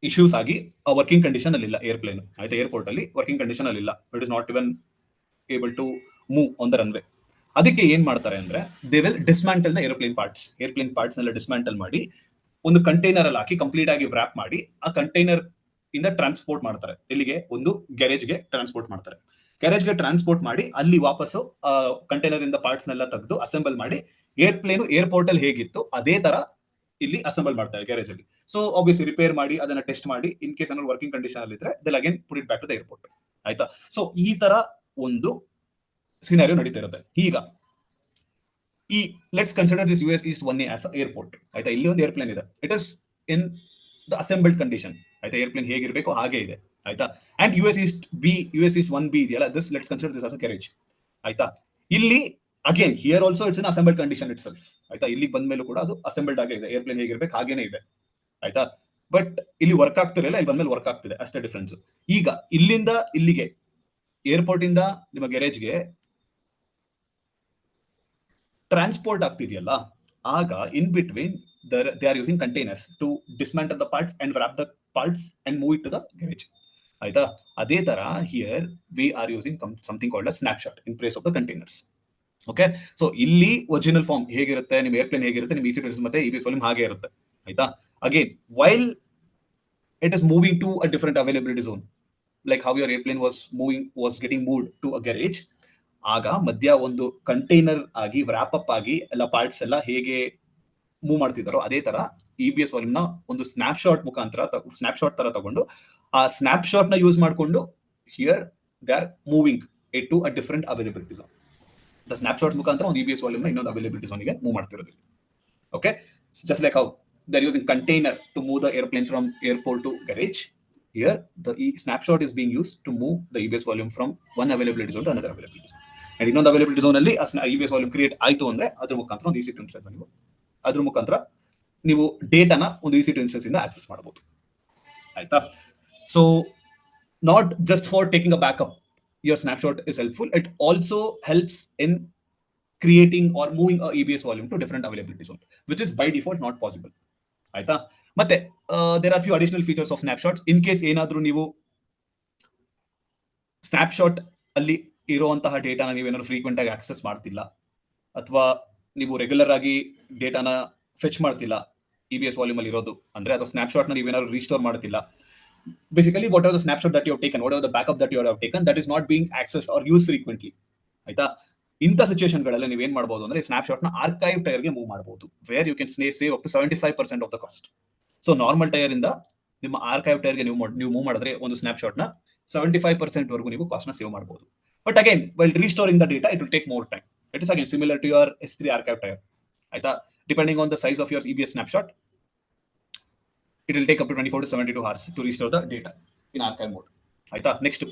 issues ಆಗಿ ವರ್ಕಿಂಗ್ ಕಂಡೀಷನ್ ಅಲ್ಲಿ ಇಲ್ಲ ಏರ್ಪ್ಲೇನ್. ಆಯ್ತಾ. ಏರ್ಪೋರ್ಟ್ ಅಲ್ಲಿ ವರ್ಕಿಂಗ್ ಕಂಡೀಷನ್ ಅಲ್ಲಿ ಇಲ್ಲ, it is not even able to move on the runway. ಅದಕ್ಕೆ ಏನ್ ಮಾಡ್ತಾರೆ ಅಂದ್ರೆ they will dismantle the airplane parts ನೆಲ್ಲ ಡಿಸ್ಮ್ಯಾಂಟಲ್ ಮಾಡಿ ಒಂದು ಕಂಟೈನರ್ ಅಲ್ಲಿ ಹಾಕಿ ಕಂಪ್ಲೀಟ್ ಆಗಿ ವ್ರಾಪ್ ಮಾಡಿ ಆ ಕಂಟೈನರ್ ಇಂದ ಟ್ರಾನ್ಸ್ಪೋರ್ಟ್ ಮಾಡ್ತಾರೆ. ಇಲ್ಲಿಗೆ ಒಂದು ಗ್ಯಾರೇಜ್ಗೆ ಟ್ರಾನ್ಸ್ಪೋರ್ಟ್ ಮಾಡ್ತಾರೆ. ಗ್ಯಾರೇಜ್ಗೆ ಟ್ರಾನ್ಸ್ಪೋರ್ಟ್ ಮಾಡಿ ಅಲ್ಲಿ ವಾಪಸ್ಸು ಕಂಟೈನರ್ ಇಂದ ಪಾರ್ಟ್ಸ್ ನೆಲ್ಲ ತೆಗೆದು ಅಸೆಂಬಲ್ ಮಾಡಿ ಏರ್ಪ್ಲೇನ್ ಏರ್ಪೋರ್ಟ್ ಅಲ್ಲಿ ಹೇಗಿತ್ತು ಅದೇ ತರ ಇಲ್ಲಿ ಅಸೆಂಬಲ್ ಮಾಡ್ತಾರೆ ಗ್ಯಾರೇಜ್ ಅಲ್ಲಿ. ಸೊ ಆಬ್ವಿಯಸ್ಲಿ ರಿಪೇರ್ ಮಾಡಿ ಅದನ್ನ ಟೆಸ್ಟ್ ಮಾಡಿ ಇನ್ ಕೇಸ್ ಏನಾದ್ರು ವರ್ಕಿಂಗ್ ಕಂಡೀಷನ್ ಅಲ್ಲಿ ಇದ್ರೆ they'll again put it back to the airport. ಆಯ್ತಾ. ಸೊ ಈ ತರ ಒಂದು ಸಿನಾರಿಯೋ ನಡೀತಾ ಇರುತ್ತೆ. ಈಗ ಈ let's consider this US East 1A as airport. ಆಯ್ತಾ. ಇಲ್ಲಿ ಒಂದು ಏರ್ಪ್ಲೇನ್ ಇದೆ, it is in the assembled condition. ಆಯ್ತಾ. ಏರ್ಪ್ಲೇನ್ ಹೇಗಿರಬೇಕು ಹಾಗೆ ಇದೆ. ಆಯ್ತಾ. ಅಂಡ್ US East 1B ಇದೆಯಲ್ಲ, this let's consider this as a garage. ಆಯ್ತಾ. ಇಲ್ಲಿ again here also it's in assembled condition it self. ಆಯ್ತಾ. ಇಲ್ಲಿ ಬಂದ ಮೇಲೂ ಕೂಡ ಅದು ಅಸೆಂಬಲ್ಡ್ ಆಗೇ ಇದೆ, ಏರ್ಪ್ಲೇನ್ ಹೇಗಿರ್ಬೇಕು ಹಾಗೇನೆ ಇದೆ. ಆಯ್ತಾ. ಬಟ್ ಇಲ್ಲಿ ವರ್ಕ್ ಆಗ್ತಿರಲಿಲ್ಲ, ಇಲ್ಲಿ ಬಂದ್ಮೇಲೆ ವರ್ಕ್ ಆಗ್ತಿದೆ, ಅಷ್ಟೇ ಡಿಫ್ರೆನ್ಸ್. ಈಗ ಇಲ್ಲಿಂದ ಇಲ್ಲಿಗೆ ಏರ್ಪೋರ್ಟ್ ಇಂದ ನಿಮ್ಮ ಗ್ಯಾರೇಜ್ಗೆ ಟ್ರಾನ್ಸ್ಪೋರ್ಟ್ ಆಗ್ತಿದೆಯಲ್ಲ, ಆಗ in between they are using containers to dismantle the parts and wrap the parts and move it to the garage. ಆಯ್ತಾ? ಅದೇ ತರ here we are using something called a snapshot in place of the containers. Okay, so ಇಲ್ಲಿ original form ಹೇಗಿರುತ್ತೆ, ನಿಮ್ಮ airplane ಹೇಗಿರುತ್ತೆ, ನಿಮ್ಮ EC2 ಮತ್ತೆ EBS volume ಹಾಗೆ ಇರುತ್ತೆ. ಆಯ್ತಾ? Again while it is moving to a different availability zone, like how your airplane was getting moved to a garage, ಆಗ ಮಧ್ಯ ಒಂದು ಕಂಟೈನರ್ ಆಗಿ ವ್ರಾಪ್ ಅಪ್ ಆಗಿ ಎಲ್ಲ ಪಾರ್ಟ್ಸ್ ಎಲ್ಲ ಹೇಗೆ ಮೂವ್ ಮಾಡ್ತಿದ್ದಾರೋ ಅದೇ ತರ EBS ವಾಲ್ಯೂಮ್ ನ ಒಂದು ಸ್ನ್ಯಾಪ್ಶಾಟ್ ತರ ತಗೊಂಡು ಆ ಸ್ನ್ಯಾಪ್ಶಾಟ್ ನ ಯೂಸ್ ಮಾಡಿಕೊಂಡು here they are moving it to a different availability zone. The snapshot ಮುಖಾಂತರ ಒಂದು EBS ವಾಲ್ಯೂಮ್ ನ ಇನ್ನೊಂದು ಅವೈಲಬಿಲಿಟಿ ಝೋನ್ ಗೆ ಮೂವ್ ಮಾಡ್ತಿರೋದು. Okay, just like how they are using container to move the airplane from airport to garage, here the snapshot is being used to move the EBS volume from one availability zone to another availability zone. And ಇನ್ನೊಂದು availability zone ಅಲ್ಲಿ EBS volume create ಆಯ್ತು ಅಂದ್ರೆ ಅದ್ರ ಮುಖಾಂತರ ಒಂದು EC2 instance ನೀವು ಅದ್ರ ಮುಖಾಂತರ ನೀವು ಡೇಟಾನ ಒಂದು EC2 ಇನ್ಸ್ಟೆನ್ಸ್ ಇಂದ ಆಕ್ಸೆಸ್ ಮಾಡಬಹುದು. ಆಯ್ತಾ? So not just for taking a backup your snapshot is helpful, it also helps in creating or moving a EBS volume to different availability zone, which is by default not possible. ಆಯ್ತಾ? ಮತ್ತೆ there are few additional features of snapshots. In case ಏನಾದ್ರೂ ನೀವು snapshot ಅಲ್ಲಿ ಇರುವಂತಹ ಡೇಟಾನ ನೀವೇನಾದ್ರು frequent ಆಗಿ access ಮಾಡ್ತಿಲ್ಲ, ಅಥವಾ ನೀವು ರೆಗ್ಯುಲರ್ ಆಗಿ ಡೇಟಾನ ಫೆಚ್ ಮಾಡ್ತಿಲ್ಲ EBS ವಾಲ್ಯೂಮ್ ಅಲ್ಲಿ ಇರೋದು ಅಂದ್ರೆ, ಅಥವಾ ಸ್ನ್ಯಾಪ್ಶಾಟ್ ನ ನೀವೇನಾದ್ರು ರೀಸ್ಟೋರ್ ಮಾಡ್ತಿಲ್ಲ, basically what are the snapshot that you have taken, what are the backup that you have taken, that is not being accessed or use frequently. ಆಯ್ತಾ? ಇಂಥ ಸಿಚುವೇಶನ್ ಗಳಲ್ಲಿ ನೀವೇನ್ ಮಾಡಬಹುದು ಅಂದ್ರೆ ಸ್ನ್ಯಾಪ್ಶಾಟ್ ನ ಆರ್ಕೈವ್ ಟೈರ್ ಗೆ ಮೂವ್ ಮಾಡಬಹುದು, where you can save up to 75% of the cost. So normal tyre ಇಂದ ನಿಮ್ಮ ಆರ್ಕೈವ್ ಟೈರ್ ಗೆ ನೀವು ಮೂವ್ ಮಾಡಿದ್ರೆ ಒಂದು ಸ್ನ್ಯಾಪ್ಶಾಟ್ ನ 75% ವರೆಗೂ ನೀವು ಕಾಸ್ಟ್ ನ ಸೇವ್ ಮಾಡಬಹುದು. But again while restoring the data it will take more time. It is again similar to your S3 archive tier. ಆಯ್ತಾ? Depending on the size of your EBS snapshot, it will take up to 24 to 72 hours to restore the data in archive mode. ಆಯ್ತಾ? Next,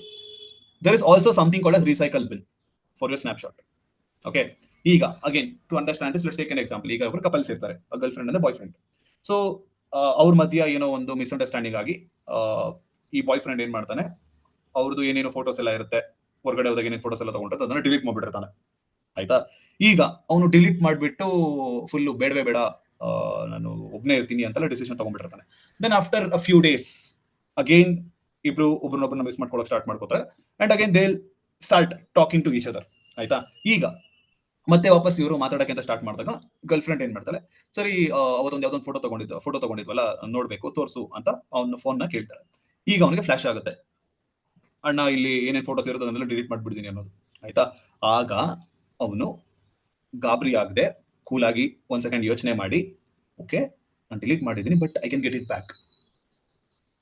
there is also something called as recycle bin for your snapshot. Okay, ಈಗ again to understand this let's take an example. ಈಗ ಒಬ್ಬರು couples ಇರ್ತಾರೆ, girl friend ಅಂದ್ರೆ boy friend. So ಅವ್ರ ಮಧ್ಯ ಏನೋ ಒಂದು ಮಿಸ್ಅಂಡರ್ಸ್ಟ್ಯಾಂಡಿಂಗ್ ಆಗಿ ಈ ಬಾಯ್ ಫ್ರೆಂಡ್ ಏನ್ ಮಾಡ್ತಾನೆ, ಅವ್ರದ್ದು ಏನೇನೋ ಫೋಟೋಸ್ ಎಲ್ಲ ಇರುತ್ತೆ, ಹೊರಗಡೆ ಹೋದಾಗ ಏನೇನು ಫೋಟೋಸ್ ಎಲ್ಲ ತಗೊಂಡ್ರೆ ಅದನ್ನ ಡಿಲೀಟ್ ಮಾಡ್ಬಿಟ್ಟಿರ್ತಾನೆ. ಆಯ್ತಾ? ಈಗ ಅವನು ಡಿಲೀಟ್ ಮಾಡಿಬಿಟ್ಟು ಫುಲ್ಲು ಬೇಡವೇ ಬೇಡ, ನಾನು ಒಬ್ಬನೇ ಇರ್ತೀನಿ ಅಂತೆಲ್ಲ ಡಿಸಿಷನ್ ತಗೊಂಡ್ಬಿಟ್ಟಿರ್ತಾನೆ. Then after a few days again ಇಬ್ರು ಒಬ್ಬರನ್ನೊಬ್ಬರನ್ನ ಮಿಸ್ ಮಾಡ್ಕೊಳ್ಳೋಕೆ ಸ್ಟಾರ್ಟ್ ಮಾಡ್ಕೋತಾರೆ, and again they start talking to each other. ಆಯ್ತಾ? ಈಗ ಮತ್ತೆ ವಾಪಸ್ ಇವರು ಮಾತಾಡಕ್ಕೆ ಅಂತ ಸ್ಟಾರ್ಟ್ ಮಾಡಿದಾಗ ಗರ್ಲ್ ಫ್ರೆಂಡ್ ಏನ್ ಮಾಡ್ತಾಳೆ, ಸರಿ ಅವತ್ತೊಂದು ಯಾವ್ದೊಂದು ಫೋಟೋ ತಗೊಂಡಿದ್ವಲ್ಲ ನೋಡ್ಬೇಕು ತೋರ್ಸು ಅಂತ ಅವನ ಫೋನ್ ನ ಕೇಳ್ತಾಳೆ. ಈಗ ಅವನಿಗೆ ಫ್ಲಾಶ್ ಆಗುತ್ತೆ, ಅಣ್ಣ ಇಲ್ಲಿ ಏನೇನ್ ಫೋಟೋಸ್ ಇರುತ್ತೆ ಅದನ್ನೆಲ್ಲ ಡಿಲೀಟ್ ಮಾಡ್ಬಿಡ್ತೀನಿ ಅನ್ನೋದು. ಆಯ್ತಾ? ಆಗ ಅವನು ಗಾಬರಿ ಆಗದೆ ಕೂಲ್ ಆಗಿ ಒಂದ್ ಸೆಕೆಂಡ್ ಯೋಚನೆ ಮಾಡಿ, ಓಕೆ ನಾನು ಡಿಲೀಟ್ ಮಾಡಿದ್ದೀನಿ but I can get it back.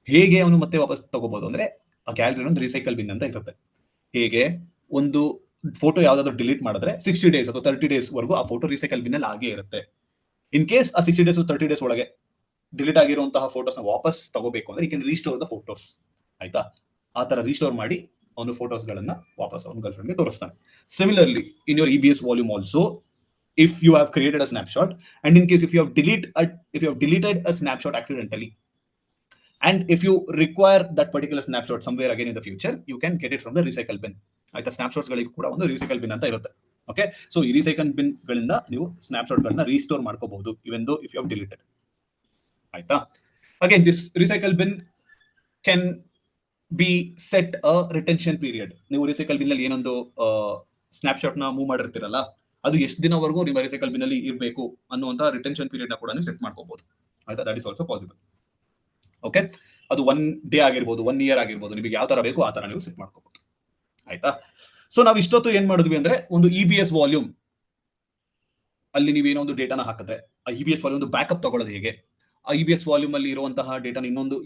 ಹೇಗೆ ಅವನು ಮತ್ತೆ ವಾಪಸ್ ತಗೋಬಹುದು ಅಂದ್ರೆ, ಆ ಗ್ಯಾಲರಿ ಒಂದು ರೀಸೈಕಲ್ ಬಿನ್ ಅಂತ ಇರುತ್ತೆ. ಹೇಗೆ ಒಂದು ಫೋಟೋ ಯಾವ್ದಾದ್ರು ಡಿಲೀಟ್ ಮಾಡಿದ್ರೆ 60 days ಅಥವಾ 30 days ವರೆಗೂ ಆ ಫೋಟೋ ರೀಸೈಕಲ್ ಬಿನ್ ಅಲ್ಲಿ ಆಗೇ ಇರುತ್ತೆ. ಇನ್ ಕೇಸ್ ಆ 60 days 30 days ಒಳಗೆ ಡಿಲೀಟ್ ಆಗಿರುವಂತಹ ಫೋಟೋಸ್ ನ ವಾಪಸ್ ತಗೋಬೇಕು ಅಂದ್ರೆ you can restore the photos. ಆಯ್ತಾ? ಆ ತರ ರೀಸ್ಟೋರ್ ಮಾಡಿ ಅವನು ಫೋಟೋಸ್ ಗಳನ್ನ ವಾಪಸ್ ಅವನ ಗರ್ಲ್ ಫ್ರೆಂಡ್ ಗೆ ತೋರಿಸ್ತಾನೆ. Similarly in your EBS volume also, if you have created a snapshot and in case if you have deleted a snapshot accidentally, and if you require that particular snapshot somewhere again in the future, you can get it from the recycle bin. ಆಯ್ತಾ? ಸ್ನ್ಯಾಪ್ಶಾಟ್ಸ್ ಗಳಿಗೂ ಕೂಡ ಒಂದು recycle bin ಅಂತ ಇರುತ್ತೆ. Okay, so ಈ recycle bin ಗಳಿಂದ ನೀವು snapshot ಗಳನ್ನ ರೀಸ್ಟೋರ್ ಮಾಡ್ಕೋಬಹುದು even though if you have deleted. ಆಯ್ತಾ? Again this recycle bin can be set a retention period. ನೀವು ರೀಸೈಕಲ್ ಬಿನ್ ಅಲ್ಲಿ ಏನೊಂದು ಸ್ನ್ಯಾಪ್ಶಾಟ್ ನ ಮೂವ್ ಮಾಡಿರ್ತೀರಲ್ಲ, ಅದು ಎಷ್ಟು ದಿನವರೆಗೂ ನಿಮ್ಮ ರೀಸೈಕಲ್ ಬಿನ್ ಅಲ್ಲಿ ಇರಬೇಕು ಅನ್ನುವಂತ ರಿಟೆನ್ಷನ್ ಪೀರಿಯಡ್ ನ ಕೂಡ ನೀವು ಸೆಟ್ ಮಾಡ್ಕೋಬಹುದು. ಆಯ್ತಾ? That is also possible. Okay, ಅದು 1 day ಆಗಿರ್ಬೋದು, 1 year ಆಗಿರ್ಬೋದು, ನಿಮಗೆ ಯಾವ ತರ ಬೇಕು ಆ ತರ ನೀವು ಸೆಟ್ ಮಾಡ್ಕೋಬಹುದು. ಆಯ್ತಾ? ಸೊ ನಾವು ಇಷ್ಟೊತ್ತು ಏನ್ ಮಾಡಿದ್ವಿ ಅಂದ್ರೆ, ಒಂದು EBS ವಾಲ್ಯೂಮ್ ಅಲ್ಲಿ ನೀವೇನೋ ಒಂದು ಡೇಟಾನ ಹಾಕಿದ್ರೆ ಆ EBS ವಾಲ್ಯೂಮ್ ಒಂದು ಬ್ಯಾಕಪ್ ತಗೊಳ್ಳೋದು ಹೇಗೆ, ಆ EBS ವಾಲ್ಯೂಮ್ ಅಲ್ಲಿ ಇರುವಂತಹ ಡೇಟಾನ ಇನ್ನೊಂದು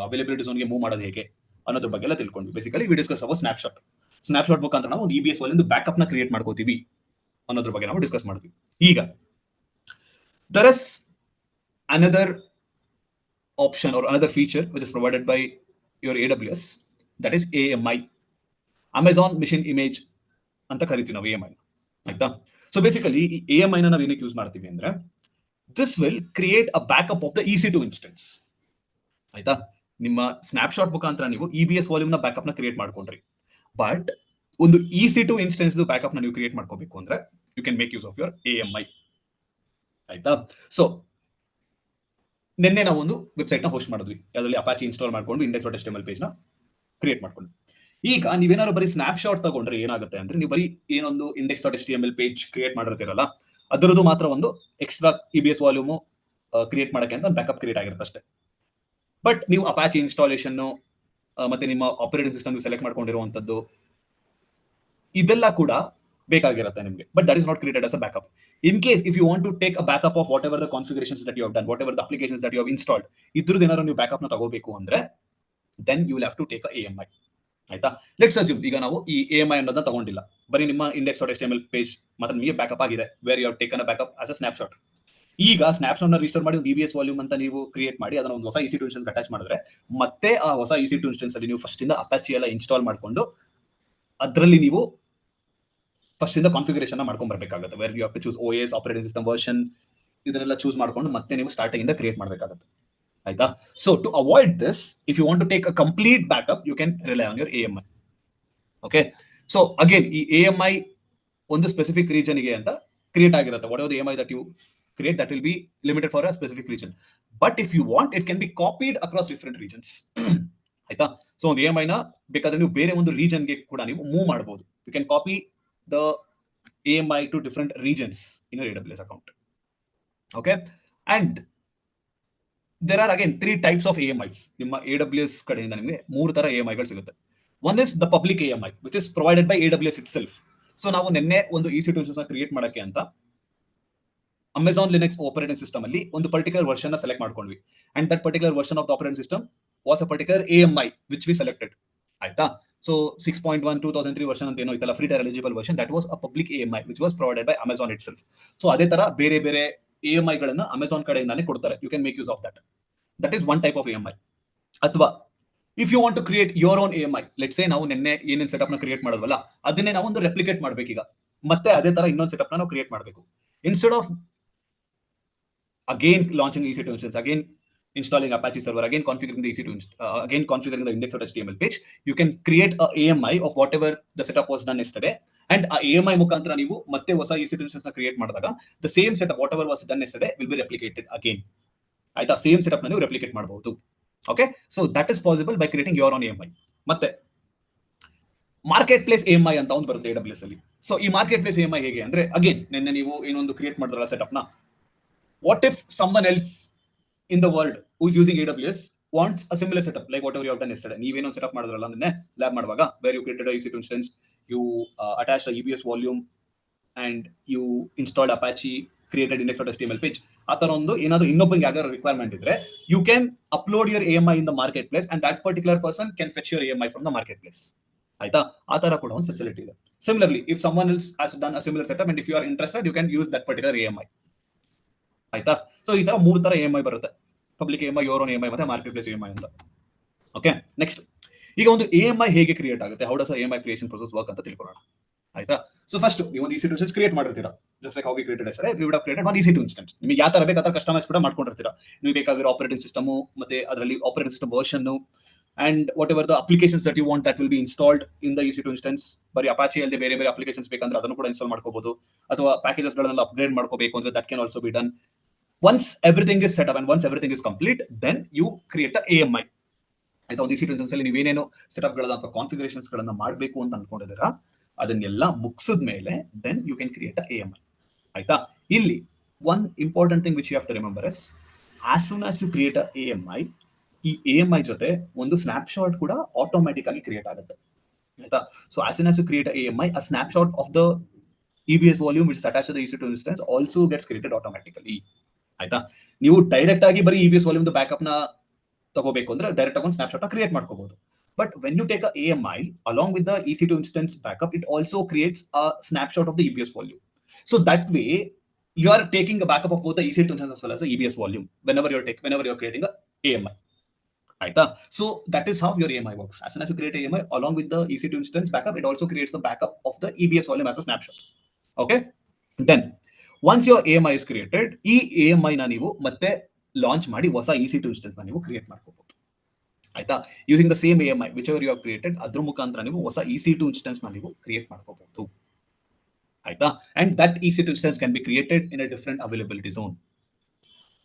ಅವೈಲಬಿಲಿಟಿ ಝೋನ್ಗೆ ಮೂವ್ ಮಾಡೋದು ಹೇಗೆ ಅನ್ನೋದ್ರ ಬಗ್ಗೆ ಎಲ್ಲ ತಿಳ್ಕೊಂಡ್ವಿ. Basically we discuss about snapshot ಮುಖಾಂತರ ನಾವು ಒಂದು EBS ವಾಲ್ಯೂಮ್ ಬ್ಯಾಕಪ್ ನ ಕ್ರಿಯೇಟ್ ಮಾಡ್ಕೋತೀವಿ ಅನ್ನೋದ್ರ ಬಗ್ಗೆ ನಾವು ಡಿಸ್ಕಸ್ ಮಾಡಿದ್ವಿ. ಈಗ there is another option or another feature which is provided by your AWS, that is AMI, Amazon machine image ಅಂತ ಕರಿತೀವಿ ನಾವು AMI. ಆಯ್ತಾ? ಸೊ ಬೇಸಿಕಲಿ ಈ AMI ನ ನಾವು ಏನಕ್ಕೆ ಯೂಸ್ ಮಾಡ್ತೀವಿ ಅಂದ್ರೆ, this will create a backup of the EC2 instance. ಆಯ್ತಾ? ನಿಮ್ಮ ಸ್ನ್ಯಾಪ್ಶಾಟ್ ಮುಖಾಂತರ ನೀವು EBS ವಾಲ್ಯೂಮ್ ನ ಬ್ಯಾಕಪ್ ನ ಕ್ರಿಯೇಟ್ ಮಾಡ್ಕೊಂಡ್ರಿ, ಬಟ್ ಒಂದು EC2 ಇನ್ಸ್ಟೆನ್ಸ್ ಬ್ಯಾಕಪ್ ನ ನೀವು ಕ್ರಿಯೇಟ್ ಮಾಡ್ಕೋಬೇಕು ಅಂದ್ರೆ you can make use of your AMI. ಆಯ್ತಾ? ಸೊ ನಿನ್ನೆ ನಾವು ಒಂದು ವೆಬ್ಸೈಟ್ ನ ಹೋಸ್ಟ್ ಮಾಡಿದ್ವಿ, ಅದರಲ್ಲಿ ಅಪಾಚಿ ಇನ್ಸ್ಟಾಲ್ ಮಾಡ್ಕೊಂಡು index.html ಪೇಜ್ ನ ಕ್ರಿಯೇಟ್ ಮಾಡ್ಕೊಂಡು. ಈಗ ನೀವೇನಾದ್ರು ಬರೀ ಸ್ನಾಪ್ ಶಾಟ್ ತಗೊಂಡ್ರೆ ಏನಾಗುತ್ತೆ ಅಂದ್ರೆ, ನೀವು ಬರೀ ಏನೊಂದು index.html ಪೇಜ್ ಕ್ರಿಯೇಟ್ ಮಾಡಿರ್ತೀರಲ್ಲ, ಅದರದ್ದು ಮಾತ್ರ ಒಂದು ಎಕ್ಸ್ಟ್ರಾ EBS ವಾಲ್ಯೂಮ್ ಕ್ರಿಯೇಟ್ ಮಾಡಕ್ಕೆ ಅಂತ ಬ್ಯಾಕಪ್ ಕ್ರಿಯೇಟ್ ಆಗಿರುತ್ತೆ ಅಷ್ಟೇ. ಬಟ್ ನೀವು ಅಪಾಚಿ ಇನ್ಸ್ಟಾಲೇಷನ್ ಮತ್ತೆ ನಿಮ್ಮ ಆಪರೇಟಿಂಗ್ ಸಿಸ್ಟಮ್ ಸೆಲೆಕ್ಟ್ ಮಾಡ್ಕೊಂಡಿರುವಂತದ್ದು ಇದೆಲ್ಲ ಕೂಡ ಬೇಕಾಗಿರುತ್ತೆ ನಿಮಗೆ. But that is not created as a backup. In case if you want to take a backup of whatever the configurations that you have done, whatever the applications that you have installed, ಇದ್ರದ್ದು ಏನಾದ್ರು ನೀವು backup ನ ತಗೋಬೇಕು ಅಂದ್ರೆ then you will have to take a AMI. ಆಯ್ತಾ? Let's assume ಈಗ ನಾವು ಈ AMI ಅನ್ನೋದನ್ನ ತಗೊಂಡಿಲ್ಲ, ಬರೀ ನಿಮ್ಮ index.html ಪೇಜ್ ಮಾತ್ರ ನಿಮಗೆ ಬ್ಯಾಕಪ್ ಆಗಿದೆ, where you have taken a backup as a snapshot. ಈಗ ಸ್ನ್ಯಾಪ್ಶಾಟ್ ನ ರಿಜಿಸ್ಟರ್ ಮಾಡಿ ಒಂದು EBS ವಾಲ್ಯೂಮ್ ಅಂತ ನೀವು ಕ್ರಿಯೇಟ್ ಮಾಡಿ ಅದನ್ನ ಒಂದು ಹೊಸ EC2 ಇನ್ಸ್ಟೆನ್ಸ್ ಅಟ್ಯಾಚ್ ಮಾಡಿದ್ರೆ, ಮತ್ತೆ ಆ ಹೊಸ EC2 ಇನ್ಸ್ಟೆನ್ಸ್ ಅಲ್ಲಿ ನೀವು ಫಸ್ಟ್ ಇಂದ ಅಪಾಚಿ ಎಲ್ಲ ಇನ್ಸ್ಟಾಲ್ ಮಾಡ್ಕೊಂಡು ಅದರಲ್ಲಿ ನೀವು ಫಸ್ಟ್ ಇಂದ ಕಾನ್ಫಿಗರೇಷನ್ ಮಾಡ್ಕೊಂಡು ಬರಬೇಕಾಗುತ್ತೆ, where you have to choose OS operating system version ಇದನ್ನೆಲ್ಲ ಚೂಸ್ ಮಾಡ್ಕೊಂಡು ಮತ್ತೆ ನೀವು ಸ್ಟಾರ್ಟಿಂಗ್ ಇಂದ ಕ್ರಿಯೇಟ್ ಮಾಡಬೇಕಾಗುತ್ತೆ. ಆಯ್ತಾ? So to avoid this, if you want to take a complete backup, you can rely on your AMI. Okay, so again ಈ AMI ಒಂದು specific region ಗೆ ಅಂತ ಕ್ರಿಯೇಟ್ ಆಗಿರುತ್ತೆ. Whatever the AMI that you create, that will be limited for a specific region. But if you want, it can be copied across different regions. ಆಯ್ತಾ? So ಒಂದು AMI ನ ಬೇಕಾದ್ರೆ ನೀವು ಬೇರೆ ಒಂದು ರೀಜನ್ ಗೆ ಕೂಡ ನೀವು ಮೂವ್ ಮಾಡಬಹುದು. You can copy the AMI to different regions in your AWS account. Okay, and there are again 3 types of AMIs. ನಿಮ್ಮ AWS ಕಡೆಯಿಂದ ನಿಮಗೆ 3 ತರ AMI ಗಳು ಸಿಗುತ್ತೆ. One is the public AMI, which is provided by AWS itself. So ನಾವು ನಿನ್ನೆ ಒಂದು EC2 instance create ಮಾಡಕ್ಕೆ ಅಂತ Amazon Linux operating system ಅಲ್ಲಿ ಒಂದು ಪರ್ಟಿಕ್ಯುಲರ್ ವರ್ಷನ್ ನ ಸೆಲೆಕ್ಟ್ ಮಾಡ್ಕೊಂಡ್ವಿ, and that particular version of the operating system was a particular AMI which we selected. ಆಯ್ತಾ? ಸೊ 6.1 2003 ವರ್ಷನ್ ಅಂತ ಏನೋ ಇತ್ತಲ್ಲ, free tier eligible version, that was a public AMI which was provided by Amazon itself. ಸೊ ಅದೇ ತರ ಬೇರೆ ಬೇರೆ AMI ಗಳನ್ನ Amazon ಕಡೆಯಿಂದಾನೇ ಕೊಡ್ತಾರೆ. You can make use of that. That is one type of AMI. ಅಥವಾ if you want to create your own AMI, let's say ನಾವು ನಿನ್ನೆ ಏನೇನು ಸೆಟಪ್ ನ ಕ್ರಿಯೇಟ್ ಮಾಡೋದಲ್ಲ ಅದನ್ನೇ ನಾವು ಒಂದು ರೆಪ್ಲಿಕೇಟ್ ಮಾಡ್ಬೇಕೀಗ, ಮತ್ತೆ ಅದೇ ತರ ಇನ್ನೊಂದು ಸೆಟಪ್ ನ ನಾವು ಕ್ರಿಯೇಟ್ ಮಾಡಬೇಕು. Instead of again launching EC2 instance, again installing Apache server, again configuring the EC2 again configuring the index.html page, you can create a AMI of whatever the setup was done yesterday, and a AMI ಮುಖಾಂತರ ನೀವು ಮತ್ತೆ ಹೊಸ EC2 instance ನ create ಮಾಡಿದಾಗ the same setup whatever was done yesterday will be replicated again. ಆಯ್ತಾ? Same setup ನ ನೀವು replicate ಮಾಡಬಹುದು. Okay, so that is possible by creating your on AMI. ಮತ್ತೆ ಮಾರ್ಕೆಟ್ ಪ್ಲೇಸ್ AMI ಅಂತ ಒಂದು ಬರುತ್ತೆ AWS ಅಲ್ಲಿ. ಸೊ ಈ ಮಾರ್ಕೆಟ್ ಪ್ಲೇಸ್ AMI ಹೇಗೆ ಅಂದ್ರೆ, ಅಗೇನ್ ನಿನ್ನೆ ನೀವು ಏನೊಂದು ಕ್ರಿಯೇಟ್ ಮಾಡಿದ್ರಲ್ಲ ಸೆಟಪ್ ನ, what if someone else in the world who is using AWS wants a similar setup like whatever you have done yesterday? ನೀವೇನೋ ಸೆಟಪ್ ಮಾಡಿದ್ರಲ್ಲ ನಿನ್ನೆ ಲ್ಯಾಬ್ ಮಾಡುವಾಗ, where you created a EC2 instance, you attached a EBS volume and you installed Apache, created index.html page. ಆ ತರ ಒಂದು ಏನಾದ್ರು ಇನ್ನೊಬ್ಬರಿಗೆ ಯಾವ್ದಾದ್ರು ರಿಕ್ವೈರ್ಮೆಂಟ್ ಇದ್ರೆ, you can upload your AMI in the marketplace and that particular person can fetch your AMI from the marketplace. ಆಯ್ತಾ? ಆ ತರ ಕೂಡ ಒಂದು ಫೆಸಿಲಿಟಿ ಇದೆ. Similarly, if someone else has done a similar setup and if you are interested, you can use that particular AMI. ಆಯ್ತಾ? So ಈ ತರ 3 ತರ AMI ಬರುತ್ತೆ, public AMI, your own AMI ಮತ್ತೆ ಮಾರ್ಕೆಟ್ ಪ್ಲೇಸ್ AMI ಅಂತ. Okay, next ಈಗ ಒಂದು AMI ಹೇಗೆ ಕ್ರಿಯೇಟ್ ಆಗುತ್ತೆ, how does AMI creation process work ಅಂತ ತಿಳ್ಕೊಳ್ಳೋಣ. ಆಯ್ತಾ? ಸೊ ಫಸ್ಟ್ ನೀವು ಒಂದು EC2 ಇನ್ಸ್ಟೆನ್ಸ್ ಕ್ರಿಯೇಟ್ ಮಾಡಿರ್ತೀರಾ, just like how we created yesterday, we would have created one EC2 instance. ನಿಮಗೆ ಯಾವ ತರ ಬೇಕಾದ್ರೆ ಕಸ್ಟಮೈಸ್ ಕೂಡ ಮಾಡ್ಕೊಂಡಿರ್ತೀರಾ. ನಿಮಗೆ ಬೇಕಾಗಿರೋ ಆಪರೇಟಿಂಗ್ ಸಿಸ್ಟಮ್ ಮತ್ತೆ ಅದರಲ್ಲಿ operating system version and whatever the applications that you want that will be installed in the EC2 instance. ಬರೀ ಅಪಾಚಿ ಅಲ್ಲದೆ ಬೇರೆ ಬೇರೆ ಅಪ್ಲಿಕೇಶನ್ಸ್ ಬೇಕಂದ್ರೆ ಅದನ್ನು ಕೂಡ ಇನ್ಸ್ಟಾಲ್ ಮಾಡ್ಕೋಬಹುದು, ಅಥವಾ ಪ್ಯಾಕೇಜಸ್ ಗಳನ್ನೆಲ್ಲ ಅಪ್ಗ್ರೇಡ್ ಮಾಡ್ಕೋಬೇಕು ಅಂದ್ರೆ that can also be done. Once everything is set up and once everything is complete, then you create a AMI. ಆಯ್ತಾ? ಒಂದು EC2 instance ಅಲ್ಲಿ ನೀವೇನೇನು ಸೆಟಪ್ ಗಳನ್ನ ಅಥವಾ ಕಾನ್ಫಿಗರೇಷನ್ಸ್ ಗಳನ್ನ ಮಾಡಬೇಕು ಅಂತ ಅನ್ಕೊಂಡಿದ್ದೀರಾ ಅದನ್ನೆಲ್ಲ ಮುಗಿಸಿದ ಮೇಲೆ then you can create a AMI. ಆಯ್ತಾ? ಇಲ್ಲಿ one important thing which you have to remember is, as soon as you create a AMI, ಈ AMI ಜೊತೆ ಒಂದು ಸ್ನ್ಯಾಪ್ಶಾಟ್ ಕೂಡ ಆಟೋಮ್ಯಾಟಿಕ್ ಆಗಿ ಕ್ರಿಯೇಟ್ ಆಗುತ್ತೆ. ಆಯ್ತಾ? So as soon as you create a AMI, a snapshot of the EBS volume which is attached to the EC2 instance also gets created automatically. ಆಯ್ತಾ? ನೀವು direct ಆಗಿ ಬರೀ EBS ವಾಲ್ಯೂಮ್ ಬ್ಯಾಕಪ್ ನ ತಗೋಬೇಕು ಅಂದ್ರೆ ಡೈರೆಕ್ಟ್ ಆಗಿ ಒಂದು ಸ್ನ್ಯಾಪ್ಶಾಟ್ ಕ್ರಿಯೇಟ್ ಮಾಡ್ಕೋಬಹುದು. But when you take a AMI along with the EC2 instance backup, it also creates a snapshot of the EBS volume. So that way you are taking a backup of both the EC2 instance as well as the EBS volume whenever you're creating a AMI. ಆಯ್ತಾ? So that is how your AMI works. As soon as you create AMI along with the EC2 instance backup, it also creates the backup of the EBS volume as a snapshot. Okay, then once your AMI is created, ಈ AMI ನ ನೀವು ಮತ್ತೆ launch ಮಾಡಿ ಹೊಸ EC2 instance ನ ನೀವು create ಮಾಡ್ಕೋಬಹುದು. ಆಯ್ತಾ. Using the same AMI whichever you have created, ಅದ್ರ ಮುಖಾಂತರ ನೀವು ಹೊಸ EC2 ಇನ್ಸ್ಟೆನ್ಸ್ ನ ನೀವು ಕ್ರಿಯೇಟ್ ಮಾಡ್ಕೋಬಹುದು. ಆಯ್ತಾ. And that EC2 instance can be created in a different availability zone.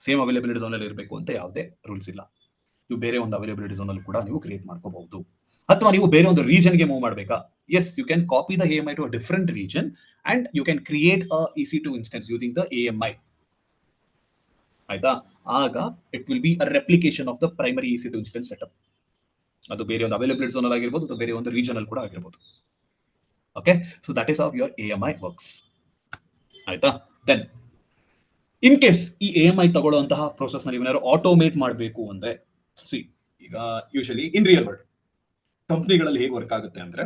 Same availability zone ಅಲ್ಲಿ ಇರಬೇಕು ಅಂತ ಯಾವುದೇ ರೂಲ್ಸ್ ಇಲ್ಲ. ನೀವು ಬೇರೆ ಒಂದು ಅವೈಲಬಿಲಿಟಿ ಝೋನ್ ಅಲ್ಲಿ ಕೂಡ ನೀವು ಕ್ರಿಯೇಟ್ ಮಾಡ್ಕೋಬಹುದು. ಅಥವಾ ನೀವು ಬೇರೆ ಒಂದು ರೀಜನ್ ಗೆ ಮೂವ್ ಮಾಡಬೇಕಾ, yes you can copy the AMI to a different region and you can create a EC2 instance using the AMI. ಆಯ್ತಾ. ಆಗ it will be a replication of the primary EC2 instance setup. ಅದು ಬೇರೆ ಒಂದು availability zone ಅಲ್ಲಿ ಆಗಿರಬಹುದು ಅಥವಾ ಬೇರೆ ಒಂದು ರೀಜನ್ ಅಲ್ಲಿ ಕೂಡ ಆಗಿರಬಹುದು. Okay, so that is how your AMI works. ಆಯ್ತಾ. ದೆನ್ ಇನ್ ಕೇಸ್ ಈ AMI ತಗೊಳ್ಳುವಂತಹ ಪ್ರೋಸೆಸ್ ನಲ್ಲಿ ಏನಾದ್ರು ಆಟೋಮೇಟ್ ಮಾಡಬೇಕು ಅಂದ್ರೆ, ಸಿ ಈಗ ಯೂಶಲಿ ಇನ್ ರಿಯಲ್ ವರ್ಲ್ಡ್ ಕಂಪ್ನಿಗಳಲ್ಲಿ ಹೇಗೆ ವರ್ಕ್ ಆಗುತ್ತೆ ಅಂದ್ರೆ,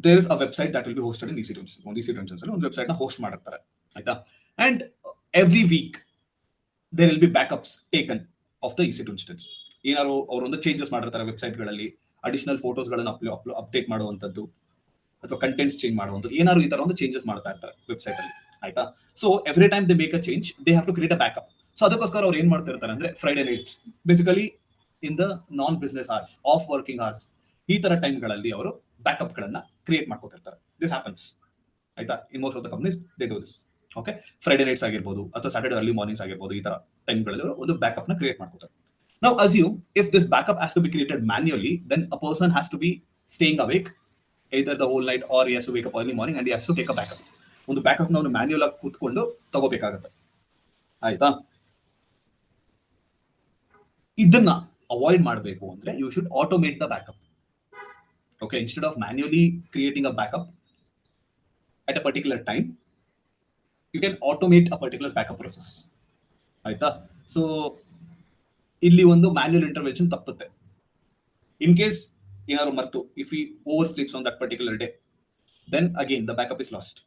there is a website that will be hosted in EC2 instance. ಒಂದು EC2 ಇನ್ಸ್ಟೆನ್ಸ್ ಅಲ್ಲಿ ಒಂದು ವೆಬ್ಸೈಟ್ ನ ಹೋಸ್ಟ್ ಮಾಡಿರ್ತಾರೆ. ಆಯ್ತಾ. And every week there will be backups taken of the EC2 instance. ಏನಾದ್ರು ಅವರೊಂದು ಚೇಂಜಸ್ ಮಾಡಿರ್ತಾರೆ ವೆಬ್ಸೈಟ್ ಗಳಲ್ಲಿ, ಅಡಿಷನಲ್ ಫೋಟೋಸ್ ಗಳನ್ನ ಅಪ್ಡೇಟ್ ಮಾಡುವಂತದ್ದು ಅಥವಾ ಕಂಟೆಂಟ್ಸ್ ಚೇಂಜ್ ಮಾಡುವಂಥದ್ದು, ಏನಾದ್ರು ಈ ತರ ಒಂದು ಚೇಂಜಸ್ ಮಾಡ್ತಾ ಇರ್ತಾರೆ ವೆಬ್ಸೈಟ್ ಅಲ್ಲಿ. ಆಯ್ತಾ. So every time they make a change, they have to create a backup. So ಅದಕ್ಕೋಸ್ಕರ ಅವ್ರು ಏನ್ ಮಾಡ್ತಾ ಇರ್ತಾರೆ ಅಂದ್ರೆ, Friday nights basically in the non business hours, off working hours, ಈ ತರ ಟೈಮ್ ಗಳಲ್ಲಿ ಅವರು ಬ್ಯಾಕಪ್ ಗಳನ್ನ ಕ್ರಿಯೇಟ್ ಮಾಡ್ಕೊತಿರ್ತಾರೆ. This happens. ಆಯ್ತಾ. In most of the companies they do this. Okay, Friday nights ಆಗಿರ್ಬೋದು ಅಥವಾ ಸ್ಯಾಟರ್ಡೆ ಅರ್ಲಿ ಮಾರ್ನಿಂಗ್ಸ್ ಆಗಿರ್ಬೋದು, ಈ ತರ ಟೈಮ್ ಗಳಲ್ಲಿ ಒಂದು ಬ್ಯಾಕಪ್ ನ ಕ್ರಿಯೇಟ್ ಮಾಡ್ಕೊತಾರೆ. Now assume if this backup has to be created manually, then a person has to be staying awake either the whole night or he has to wake up early morning and he has to take a backup. ಒಂದು backup ನ manual ಆಗಿ ಕೂತ್ಕೊಂಡು ತಗೋಬೇಕಾಗುತ್ತೆ. ಆಯ್ತಾ. ಇದನ್ನ avoid ಮಾಡಬೇಕು ಅಂದ್ರೆ you should automate the backup. Okay, instead of manually creating a backup at a particular time, you can automate a particular backup process. ಆಯ್ತಾ. ಸೊ ಇಲ್ಲಿ ಒಂದು ಮ್ಯಾನ್ಯುಯಲ್ ಇಂಟರ್ವೆನ್ಷನ್ ತಪ್ಪುತ್ತೆ. ಇನ್ ಕೇಸ್ ಏನಾದ್ರು ಮರ್ತು, ಇಫ್ ಈ oversleeps on that particular day, then again the backup is lost.